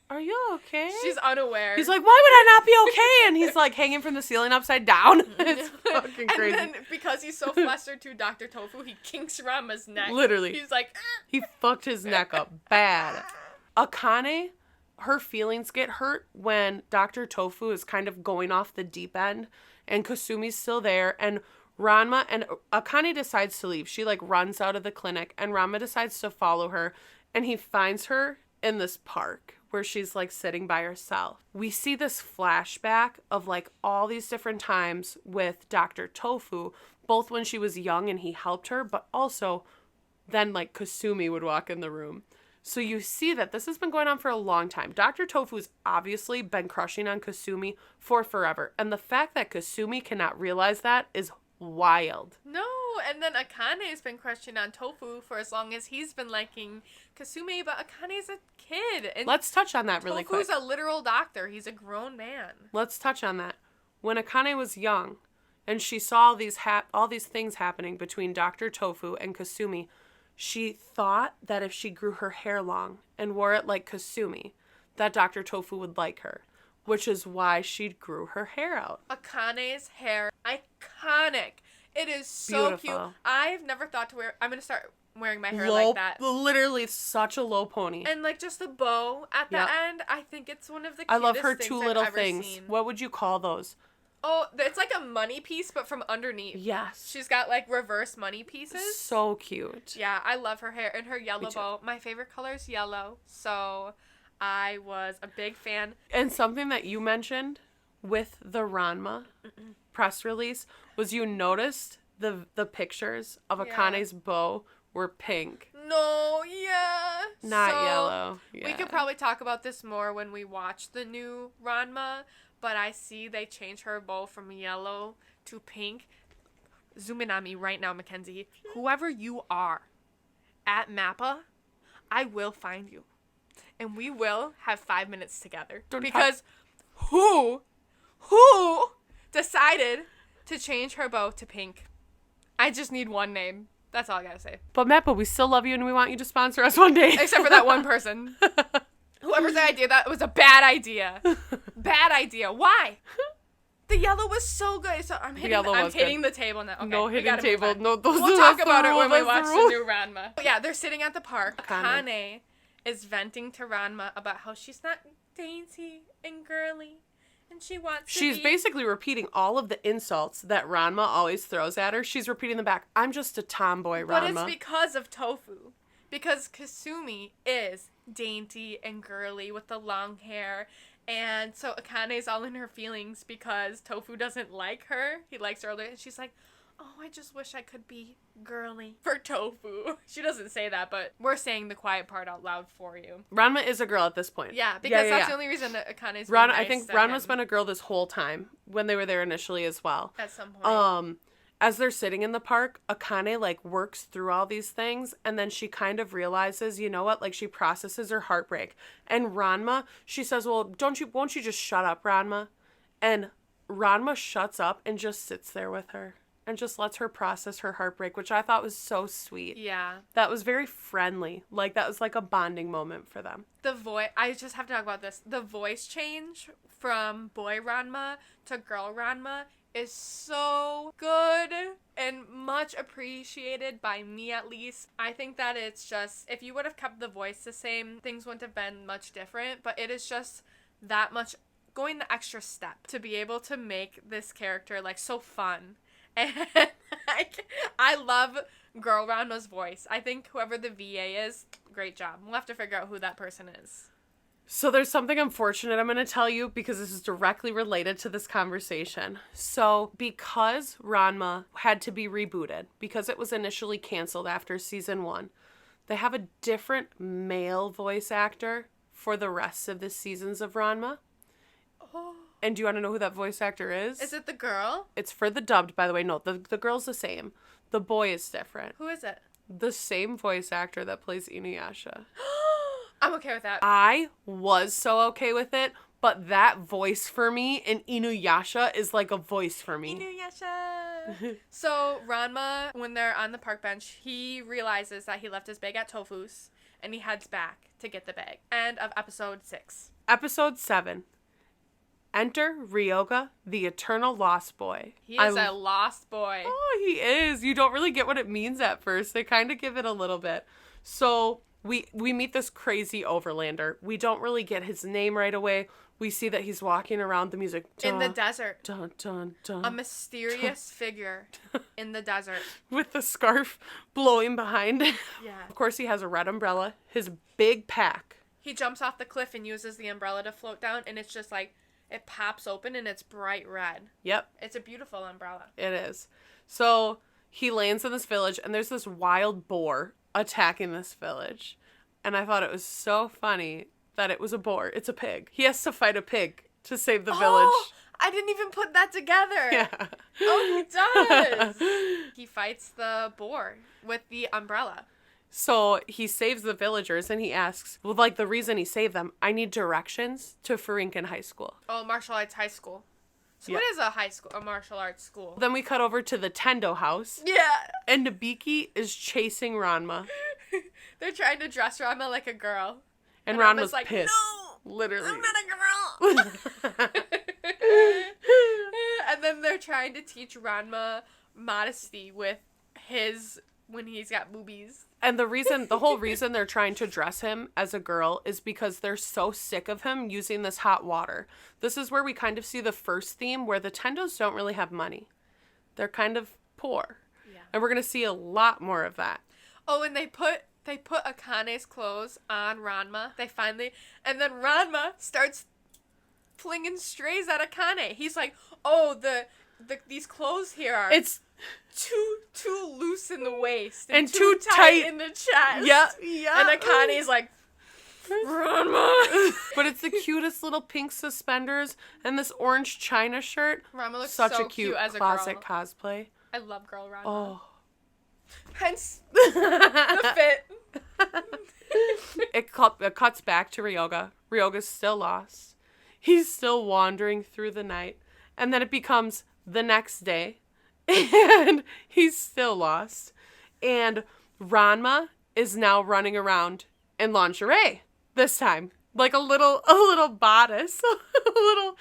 are you okay? She's unaware. He's like, why would I not be okay? And he's like hanging from the ceiling upside down. It's fucking crazy. And then because he's so flustered to Dr. Tofu, he kinks Ranma's neck. Literally. He's like, he fucked his neck up bad. Akane, her feelings get hurt when Dr. Tofu is kind of going off the deep end and Kasumi's still there, and Ranma and Akane decides to leave. She like runs out of the clinic, and Ranma decides to follow her, and he finds her in this park where she's like sitting by herself. We see this flashback of like all these different times with Dr. Tofu, both when she was young and he helped her, but also then like Kasumi would walk in the room. So you see that this has been going on for a long time. Dr. Tofu's obviously been crushing on Kasumi for forever. And the fact that Kasumi cannot realize that is wild. No, and then Akane's been crushing on Tofu for as long as he's been liking Kasumi, but Akane's a kid. And let's touch on that really quick. Tofu's a literal doctor. He's a grown man. Let's touch on that. When Akane was young, and she saw all these things happening between Dr. Tofu and Kasumi, she thought that if she grew her hair long and wore it like Kasumi, that Dr. Tofu would like her, which is why she grew her hair out. Akane's hair, iconic. It is so Beautiful. cute. I've never thought to wear... I'm going to start wearing my hair Low, like that. literally such a low pony. And like just the bow at the end, I think it's one of the cutest I love her things two I've little ever things. seen. What would you call those? Oh, it's like a money piece, but from underneath. Yes. She's got like reverse money pieces. So cute. Yeah, I love her hair and her yellow bow. My favorite color is yellow, so I was a big fan. And something that you mentioned with the Ranma press release was you noticed the pictures of Akane's bow were pink. No, yeah. Not so, yellow. Yeah. We could probably talk about this more when we watch the new Ranma, but I see they changed her bow from yellow to pink. Zoom in on me right now, Mackenzie. Whoever you are at Mappa, I will find you. And we will have 5 minutes together. Because who decided to change her bow to pink? I just need one name. That's all I gotta say. But Mappa, we still love you and we want you to sponsor us one day. Except for that one person. Whoever's idea, that was a bad idea. Bad idea. Why? The yellow was so good. So I'm hitting the table now. Okay, no hitting table. No, we'll talk about it when we watch the new Ranma. But yeah, they're sitting at the park. Akane is venting to Ranma about how she's not dainty and girly. And she's basically repeating all of the insults that Ranma always throws at her. She's repeating them back. I'm just a tomboy, Ranma. But it's because of Tofu. Because Kasumi is dainty and girly with the long hair. And so Akane's all in her feelings because Tofu doesn't like her. He likes her older. And she's like, oh, I just wish I could be girly for Tofu. She doesn't say that, but we're saying the quiet part out loud for you. Ranma is a girl at this point. Yeah, because that's the only reason that Akane's Ranma, I think Ranma's been a girl this whole time when they were there initially as well. At some point. As they're sitting in the park, Akane, like, works through all these things, and then she kind of realizes, you know what, like, she processes her heartbreak. And Ranma, she says, well, won't you just shut up, Ranma? And Ranma shuts up and just sits there with her and just lets her process her heartbreak, which I thought was so sweet. Yeah. That was very friendly. Like, that was like a bonding moment for them. The voice, I just have to talk about this. The voice change from boy Ranma to girl Ranma is so good and much appreciated by me, at least. I think that it's just, if you would have kept the voice the same, things wouldn't have been much different, but it is just that much, going the extra step to be able to make this character like so fun. And I love girl Ranma's voice. I think whoever the VA is, great job. We'll have to figure out who that person is. So there's something unfortunate I'm going to tell you because this is directly related to this conversation. So because Ranma had to be rebooted, because it was initially canceled after season 1, they have a different male voice actor for the rest of the seasons of Ranma. Oh. And do you want to know who that voice actor is? Is it the girl? It's for the dubbed, by the way. No, the girl's the same. The boy is different. Who is it? The same voice actor that plays Inuyasha. I'm okay with that. I was so okay with it, but that voice for me in Inuyasha is like a voice for me. Inuyasha! So, Ranma, when they're on the park bench, he realizes that he left his bag at Tofu's, and he heads back to get the bag. End of episode 6. Episode 7. Enter Ryoga, the eternal lost boy. He is a lost boy. Oh, he is. You don't really get what it means at first. They kind of give it a little bit. So we meet this crazy overlander. We don't really get his name right away. We see that he's walking around the music. In the desert. Dun, dun, dun, a mysterious figure in the desert. With the scarf blowing behind. Yeah. Of course, he has a red umbrella, his big pack. He jumps off the cliff and uses the umbrella to float down, and it's just like, it pops open and it's bright red. Yep. It's a beautiful umbrella. It is. So he lands in this village and there's this wild boar attacking this village. And I thought it was so funny that it was a boar. It's a pig. He has to fight a pig to save the village. I didn't even put that together. Yeah. Oh, he does. He fights the boar with the umbrella. So he saves the villagers and he asks, well, like the reason he saved them, I need directions to Furinkan High School. Oh, martial arts high school. So Yeah. what is a high school, a martial arts school? Then we cut over to the Tendo house. Yeah. And Nabiki is chasing Ranma. They're trying to dress Ranma like a girl. And Ranma's Ranma's like, pissed. no, Literally. I'm not a girl. And then they're trying to teach Ranma modesty with his, when he's got boobies. And the whole reason they're trying to dress him as a girl is because they're so sick of him using this hot water. This is where we kind of see the first theme where the Tendos don't really have money. They're kind of poor. Yeah. And we're going to see a lot more of that. Oh, and they put Akane's clothes on Ranma. And then Ranma starts flinging strays at Akane. He's like, oh, these clothes here are... It's too loose in the waist and too tight in the chest. Yeah. And Akane's like, Ranma. But it's the cutest little pink suspenders and this orange china shirt. Ranma looks such so a cute as a classic girl. cosplay. I love girl Ranma. Oh. Hence the fit. It cuts back to Ryoga. Ryoga's still lost. He's still wandering through the night. And then it becomes the next day. And he's still lost. And Ranma is now running around in lingerie this time. Like a little bodice. a little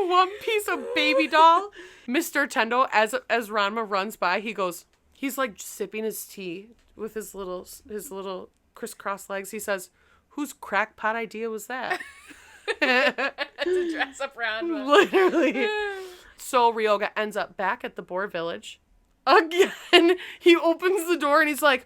one piece of baby doll. Mr. Tendo, as Ranma runs by, he's like sipping his tea with his little crisscross legs. He says, whose crackpot idea was that? To dress up Ranma. Literally. So Ryoga ends up back at the Boar Village. Again, he opens the door and he's like,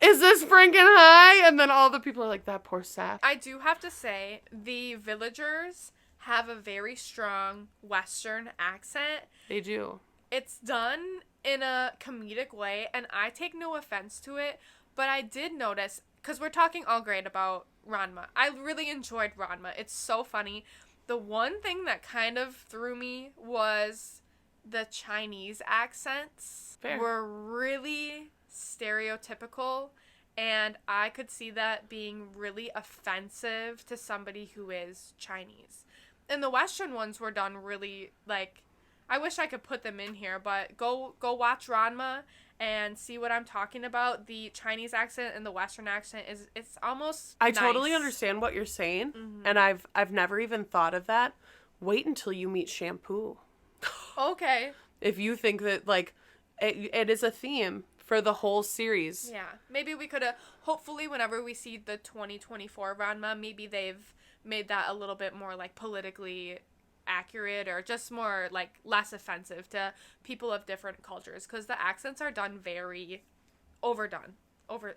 is this Franken High? And then all the people are like, that poor sap. I do have to say, the villagers have a very strong Western accent. They do. It's done in a comedic way, and I take no offense to it, but I did notice, because we're talking all great about Ranma. I really enjoyed Ranma. It's so funny. The one thing that kind of threw me was the Chinese accents. Fair. Were really stereotypical, and I could see that being really offensive to somebody who is Chinese. And the Western ones were done really, like, I wish I could put them in here, but go watch Ranma and see what I'm talking about. The Chinese accent and the Western accent it's almost I nice. totally understand what you're saying, and I've never even thought of that. Wait until you meet Shampoo. Okay. If you think that, like, it is a theme for the whole series. Yeah. Maybe we could have, hopefully whenever we see the 2024 Ranma, maybe they've made that a little bit more, like, politically accurate or just more, like, less offensive to people of different cultures, because the accents are done very overdone.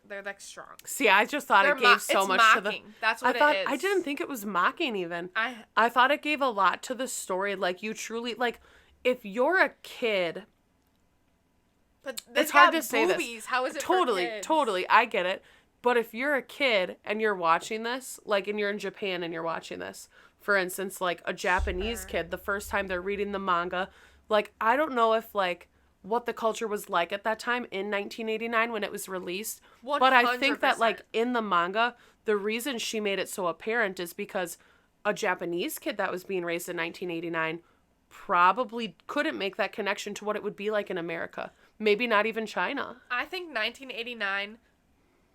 They're, like, strong. See, I just thought it gave so much mocking. to the... That's what it is. I didn't think it was mocking even. I thought it gave a lot to the story. Like, you truly... Like, if you're a kid... But it's hard to say this. How is it Totally, for kids? totally. I get it. But if you're a kid and you're watching this, like, and you're in Japan and you're watching this, for instance, like, a Japanese kid, the first time they're reading the manga, like, I don't know if, like, what the culture was like at that time in 1989 when it was released. 100%. But I think that, like, in the manga, the reason she made it so apparent is because a Japanese kid that was being raised in 1989 probably couldn't make that connection to what it would be like in America. Maybe not even China. I think 1989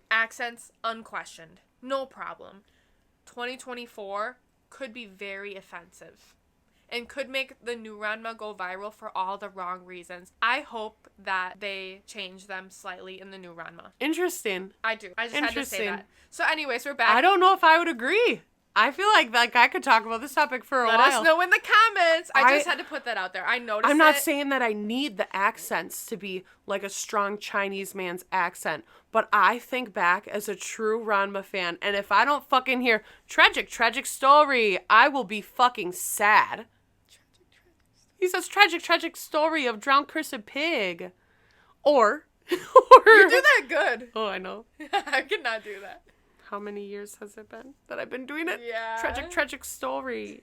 accents unquestioned. No problem. 2024 could be very offensive and could make the new Ranma go viral for all the wrong reasons. I hope that they change them slightly in the new Ranma. Interesting. I do. I just had to say Interesting. that. So anyways, we're back. I don't know if I would agree. I feel like I could talk about this topic for a Let while. us know in the comments. I just had to put that out there. I noticed I'm not it. saying that I need the accents to be like a strong Chinese man's accent, but I think back as a true Ranma fan, and if I don't fucking hear tragic, tragic story, I will be fucking sad. He says tragic, tragic story of drowned cursed pig. Or You do that good. Oh, I know. I could not do that. how many years has it been that I've been doing it? Yeah. Tragic story.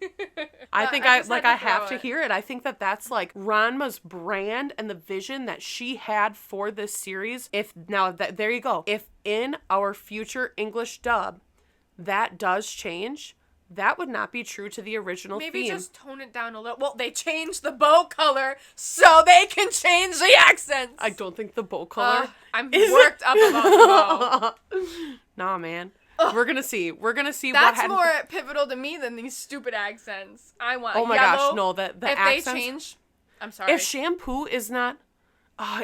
I think I have to hear it. I think that that's like Ranma's brand and the vision that she had for this series. There you go. If in our future English dub that does change, that would not be true to the original theme. Maybe just tone it down a little. Well, they changed the bow color so they can change the accents. I don't think the bow color. I'm worked up about the bow. Nah, man. We're gonna see. That's what happens. more pivotal to me than these stupid accents. I want. Oh my yellow. gosh, no! The if accents. They change, I'm sorry. If shampoo is not,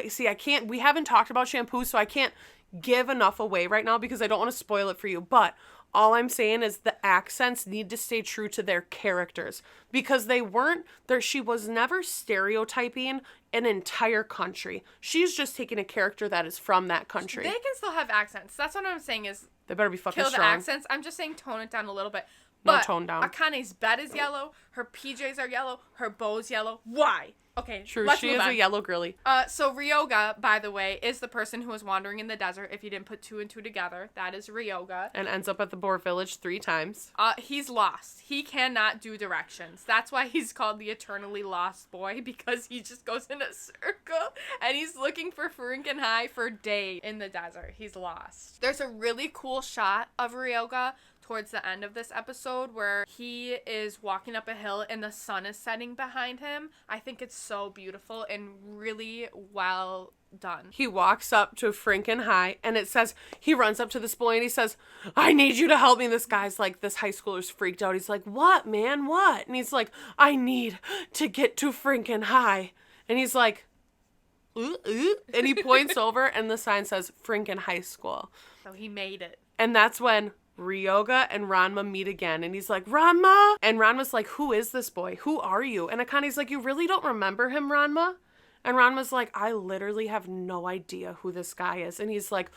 see, I can't. We haven't talked about shampoo, so I can't give enough away right now because I don't want to spoil it for you. But all I'm saying is the accents need to stay true to their characters because they weren't there. She was never stereotyping an entire country. She's just taking a character that is from that country. They can still have accents. That's what I'm saying is they better be fucking kill strong. the accents. I'm just saying tone it down a little bit. No, But tone down. Akane's bed is yellow. Her PJs are yellow. Her bow's yellow. Why? Okay, True, let's she move is on. a yellow girly. So Ryoga, by the way, is the person who was wandering in the desert. If you didn't put two and two together, that is Ryoga. And ends up at the Boar Village 3 times. He's lost. He cannot do directions. That's why he's called the eternally lost boy, because he just goes in a circle and he's looking for Furinkenhai for days in the desert. He's lost. There's a really cool shot of Ryoga towards the end of this episode where he is walking up a hill and the sun is setting behind him. I think it's so beautiful and really well done. He walks up to Frankenhigh and it says, he runs up to this boy and he says, I need you to help me. This guy's like, this high schooler's freaked out. He's like, what, man, what? And he's like, I need to get to Frankenhigh. And he's like, and he points over and the sign says Franken High School. So he made it. And that's when Ryoga and Ranma meet again. And he's like, Ranma? And Ranma's like, who is this boy? Who are you? And Akane's like, you really don't remember him, Ranma? And Ranma's like, I literally have no idea who this guy is. And he's like,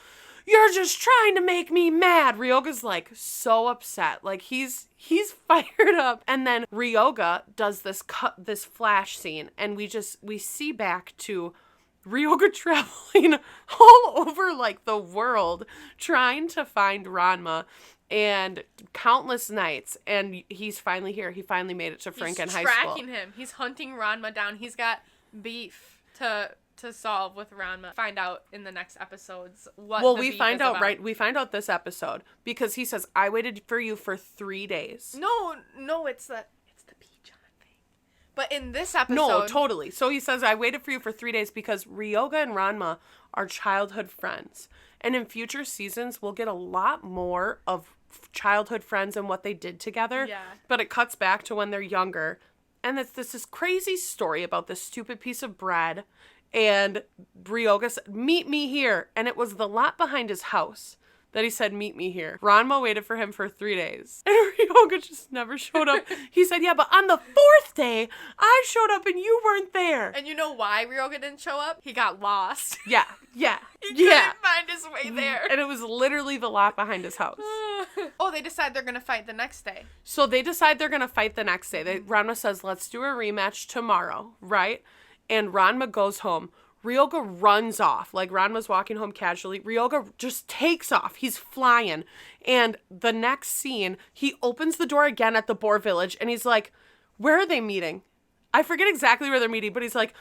you're just trying to make me mad. Ryoga's like so upset. Like he's fired up. And then Ryoga does this flash scene. And we see back to Ryoga traveling all over like the world trying to find Ranma and countless nights, and he's finally here. He finally made it to Franken High School. He's tracking him. He's hunting Ranma down. He's got beef to solve with Ranma. Find out in the next episodes what the we beef find is out about. right. We find out this episode because he says, I waited for you for 3 days. No, it's the Pichon thing. But in this episode, No, totally. So he says, I waited for you for 3 days because Ryoga and Ranma are childhood friends. And in future seasons, we'll get a lot more of childhood friends and what they did together. Yeah. But it cuts back to when they're younger. And it's this crazy story about this stupid piece of bread. And Ryoga said, meet me here. And it was the lot behind his house that he said, meet me here. Ranma waited for him for 3 days. And Ryoga just never showed up. He said, yeah, but on the 4th day, I showed up and you weren't there. And you know why Ryoga didn't show up? He got lost. Yeah. He couldn't find his way there. And it was literally the lot behind his house. Oh, they decide they're going to fight the next day. So they decide they're going to fight the next day. Ranma says, let's do a rematch tomorrow, right? And Ranma goes home. Ryoga runs off. Like, Ranma's walking home casually. Ryoga just takes off. He's flying. And the next scene, he opens the door again at the Boar Village. And he's like, where are they meeting? I forget exactly where they're meeting, but he's like,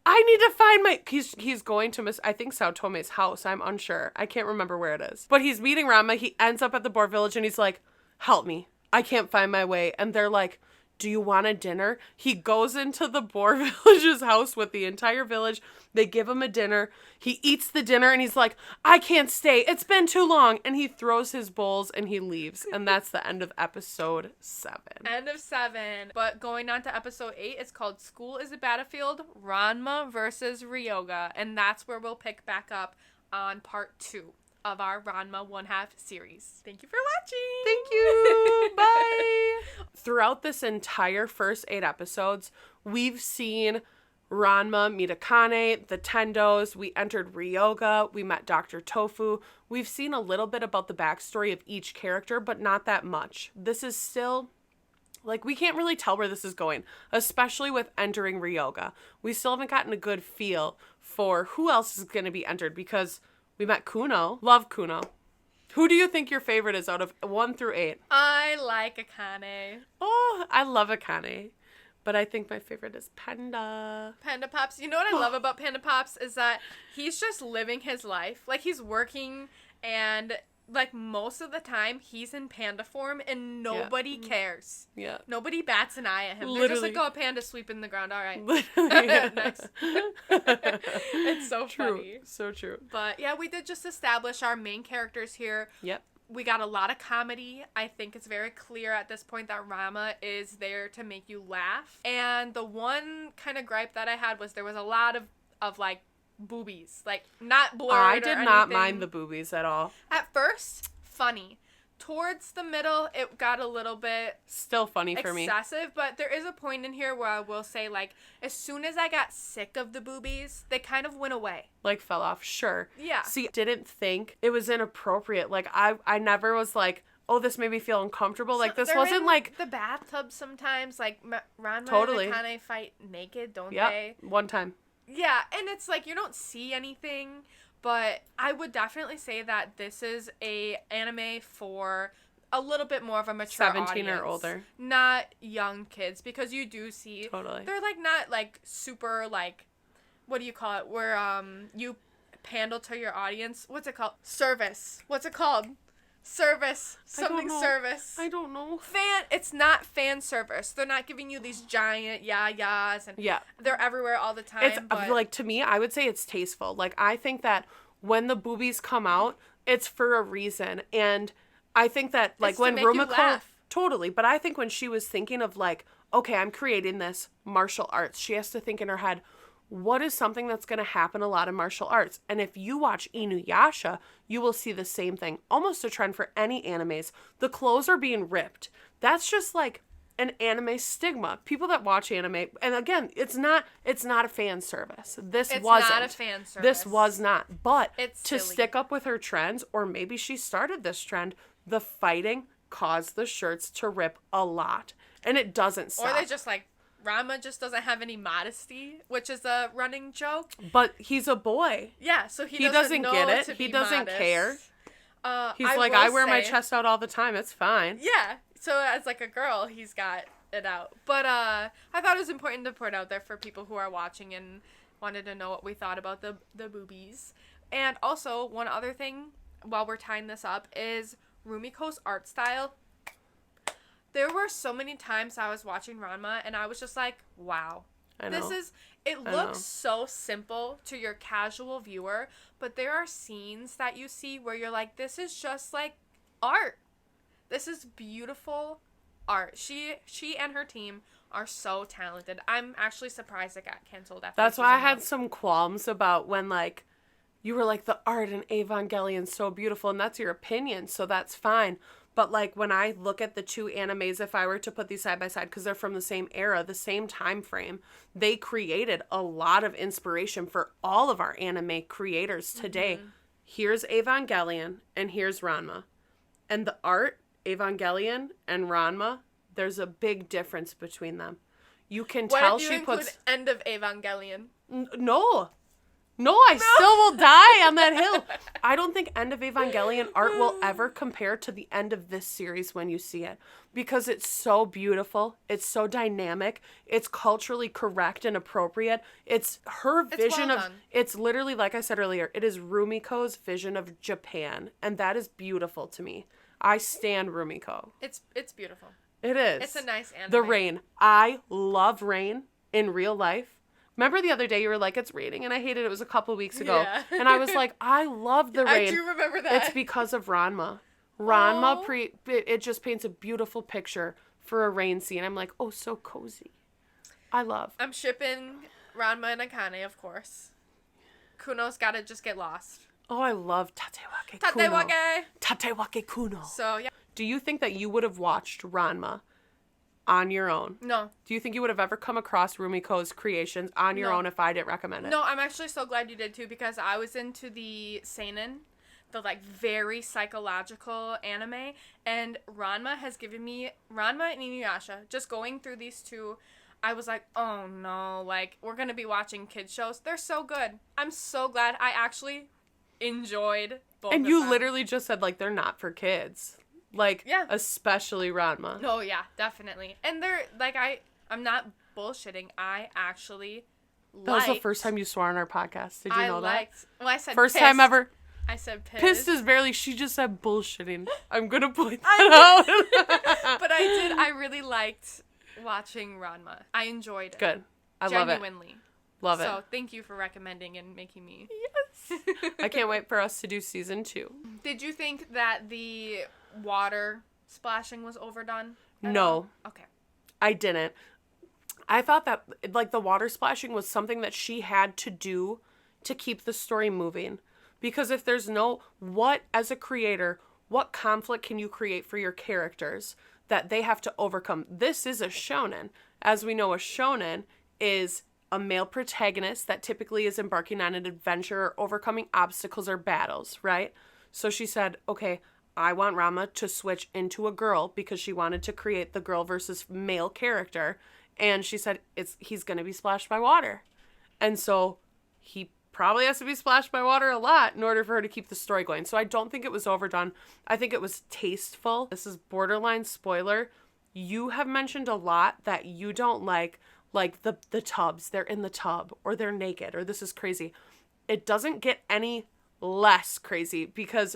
I need to find my... He's going to I think Sao Tome's house. I'm unsure. I can't remember where it is. But he's meeting Ranma. He ends up at the Boar Village and he's like, help me. I can't find my way. And they're like, do you want a dinner? He goes into the Boar Village's house with the entire village. They give him a dinner. He eats the dinner and he's like, I can't stay. It's been too long. And he throws his bowls and he leaves. And that's the end of episode 7. End of 7. But going on to episode 8, it's called School is a Battlefield, Ranma versus Ryoga. And that's where we'll pick back up on part 2 of our Ranma 1/2 series. Thank you for watching. Thank you. Bye. Throughout this entire first 8 episodes, we've seen Ranma meet Akane, the Tendos. We entered Ryoga. We met Dr. Tofu. We've seen a little bit about the backstory of each character, but not that much. This is still... like, we can't really tell where this is going, especially with entering Ryoga. We still haven't gotten a good feel for who else is going to be entered because we met Kuno. Love Kuno. Who do you think your favorite is out of 1 through 8? I like Akane. Oh, I love Akane. But I think my favorite is Panda. Panda Pops. You know what I love about Panda Pops is that he's just living his life. Like, he's working and, like, most of the time he's in panda form and nobody cares. Yeah. Nobody bats an eye at him. Literally. They're just like, oh, panda sweeping the ground. All right. Nice. It's so true. funny. So true. But, yeah, we did just establish our main characters here. Yep. We got a lot of comedy. I think it's very clear at this point that Ranma is there to make you laugh. And the one kind of gripe that I had was there was a lot of like, boobies. Like, not blurred I did or not anything. mind the boobies at all. At first, funny. Towards the middle, it got a little bit Still funny for me. excessive, but there is a point in here where I will say, like, as soon as I got sick of the boobies, they kind of went away. Like, fell off. Sure. Yeah. See, didn't think it was inappropriate. Like, I never was like, oh, this made me feel uncomfortable. Like, this They're wasn't in like... the bathtub sometimes. Like, Ranma Totally. and Akane fight naked, don't Yep. they? One time. Yeah, and it's like, you don't see anything, but I would definitely say that this is a anime for a little bit more of a mature 17 audience. or older. Not young kids, because you do see... Totally. They're, like, not, like, super, like... What do you call it? Where, you pandle to your audience. What's it called? Service. What's it called? Service. Something service. I don't know. It's not fan service. They're not giving you these giant yas and Yeah. they're everywhere all the time. It's, but like, to me, I would say it's tasteful. Like, I think that when the boobies come out, it's for a reason. And I think that, like, It's to when make you Rumiko... laugh. Totally. But I think when she was thinking of, like, okay, I'm creating this martial arts, she has to think in her head, what is something that's going to happen a lot in martial arts? And if you watch Inuyasha, you will see the same thing. Almost a trend for any animes. The clothes are being ripped. That's just, like, an anime stigma. People that watch anime, and again, it's not a fan service. It's not a fan service. This was not. But It's to silly. stick up with her trends, or maybe she started this trend, the fighting caused the shirts to rip a lot. And it doesn't stop. Or they just, like, Ranma just doesn't have any modesty, which is a running joke. But he's a boy. Yeah, so he doesn't know get it. to He be doesn't modest. care. He's I like, will I wear my say- chest out all the time. It's fine. Yeah, so as, like, a girl, he's got it out. But I thought it was important to put out there for people who are watching and wanted to know what we thought about the boobies. And also, one other thing, while we're tying this up, is Rumiko's art style. There were so many times I was watching Ranma, and I was just like, wow. I know. It looks so simple to your casual viewer, but there are scenes that you see where you're like, this is just like art. This is beautiful art. She and her team are so talented. I'm actually surprised it got canceled after That's why I season had 1. some qualms about when, like, you were like, the art in Evangelion's so beautiful, and that's your opinion, so that's fine. But, like, when I look at the two animes, if I were to put these side by side, because they're from the same era, the same time frame, they created a lot of inspiration for all of our anime creators today. Mm-hmm. Here's Evangelion, and here's Ranma. And the art, Evangelion and Ranma, there's a big difference between them. You can tell she puts... End of Evangelion? No, I still will die on that hill. I don't think End of Evangelion art will ever compare to the end of this series when you see it. Because it's so beautiful. It's so dynamic. It's culturally correct and appropriate. It's her vision well of... done. It's literally, like I said earlier, it is Rumiko's vision of Japan. And that is beautiful to me. I stan Rumiko. It's beautiful. It is. It's a nice anime. The rain. I love rain in real life. Remember the other day you were like, it's raining, and I hated it. It was a couple weeks ago. Yeah. And I was like, I love the rain. I do remember that. It's because of Ranma. Ranma, it just paints a beautiful picture for a rain scene. I'm like, oh, so cozy. I love. I'm shipping Ranma and Akane, of course. Kuno's gotta just get lost. Oh, I love Tatewake Kuno. Tatewake Kuno. So, yeah. Do you think that you would have watched Ranma on your own? No. Do you think you would have ever come across Rumiko's creations on your own if I didn't recommend it? No, I'm actually so glad you did too, because I was into the seinen, the, like, very psychological anime, and Ranma has given me, Ranma and Inuyasha, just going through these two, I was like, oh no, like, we're gonna be watching kids shows. They're so good. I'm so glad I actually enjoyed both And of you them. literally just said, like, they're not for kids. Like, Yeah. especially Ranma. No, yeah, definitely. And they're, like, I'm not bullshitting. I actually That was the first time you swore on our podcast. Did you know that? Well, I said First pissed. time ever. I said pissed. Pissed is barely, she just said bullshitting. I'm going to point that out. But I really liked watching Ranma. I enjoyed it. Good. I love it. Genuinely. Love it. So thank you for recommending and making me. Yes. I can't wait for us to do season 2. Did you think that the water splashing was overdone? No. Okay. I didn't. I thought that, like, the water splashing was something that she had to do to keep the story moving. Because if there's as a creator, what conflict can you create for your characters that they have to overcome? This is a shonen. As we know, a shonen is a male protagonist that typically is embarking on an adventure or overcoming obstacles or battles, right? So she said, okay, I want Ranma to switch into a girl because she wanted to create the girl versus male character. And she said, he's going to be splashed by water. And so he probably has to be splashed by water a lot in order for her to keep the story going. So I don't think it was overdone. I think it was tasteful. This is borderline spoiler. You have mentioned a lot that you don't like the tubs. They're in the tub or they're naked or this is crazy. It doesn't get any less crazy because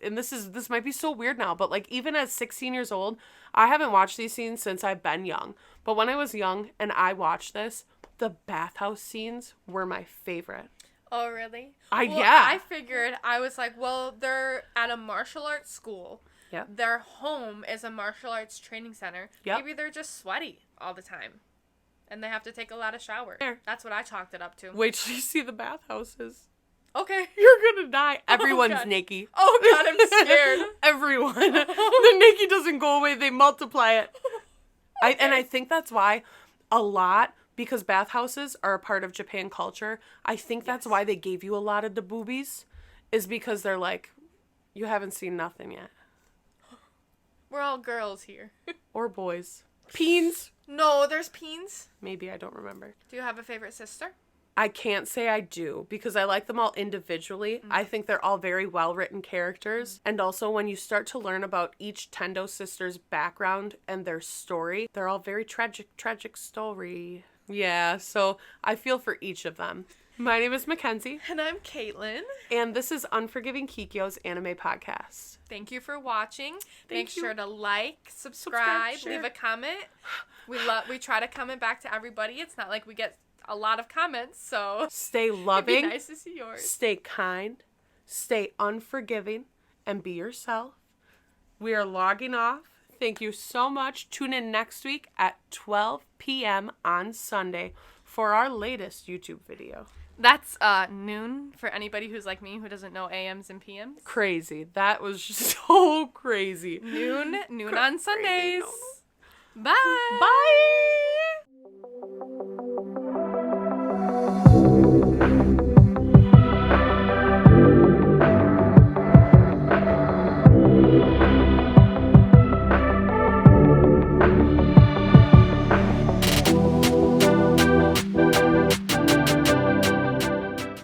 and this might be so weird now, but like even as 16 years old, I haven't watched these scenes since I've been young. But when I was young and I watched this, the bathhouse scenes were my favorite. Oh, really? Yeah. I figured, I was like, well, they're at a martial arts school. Yeah. Their home is a martial arts training center. Yep. Maybe they're just sweaty all the time. And they have to take a lot of showers. There. That's what I chalked it up to. Wait till you see the bathhouses. Okay. You're gonna die. Everyone's God. naked. Oh, God, I'm scared. Everyone. The naked doesn't go away. They multiply it. Okay. And I think that's why because bathhouses are a part of Japan culture, I think that's why they gave you a lot of the boobies, is because they're like, you haven't seen nothing yet. We're all girls here. Or boys. Peens? No, there's peens. Maybe, I don't remember. Do you have a favorite sister? I can't say I do because I like them all individually. Mm-hmm. I think they're all very well-written characters. Mm-hmm. And also when you start to learn about each Tendo sister's background and their story, they're all very tragic story. Yeah, so I feel for each of them. My name is Mackenzie. And I'm Kaitlen. And this is Unforgiving Kikyo's anime podcast. Thank you for watching. Make Thank you. sure to like, subscribe, share. leave a comment. We try to comment back to everybody. It's not like we get a lot of comments, so stay loving. It'd be nice to see yours. Stay kind. Stay unforgiving. And be yourself. We are logging off. Thank you so much. Tune in next week at 12 p.m. on Sunday for our latest YouTube video. That's noon for anybody who's like me who doesn't know AMs and PMs. Crazy. That was so crazy. Noon on Sundays. Bye. Bye.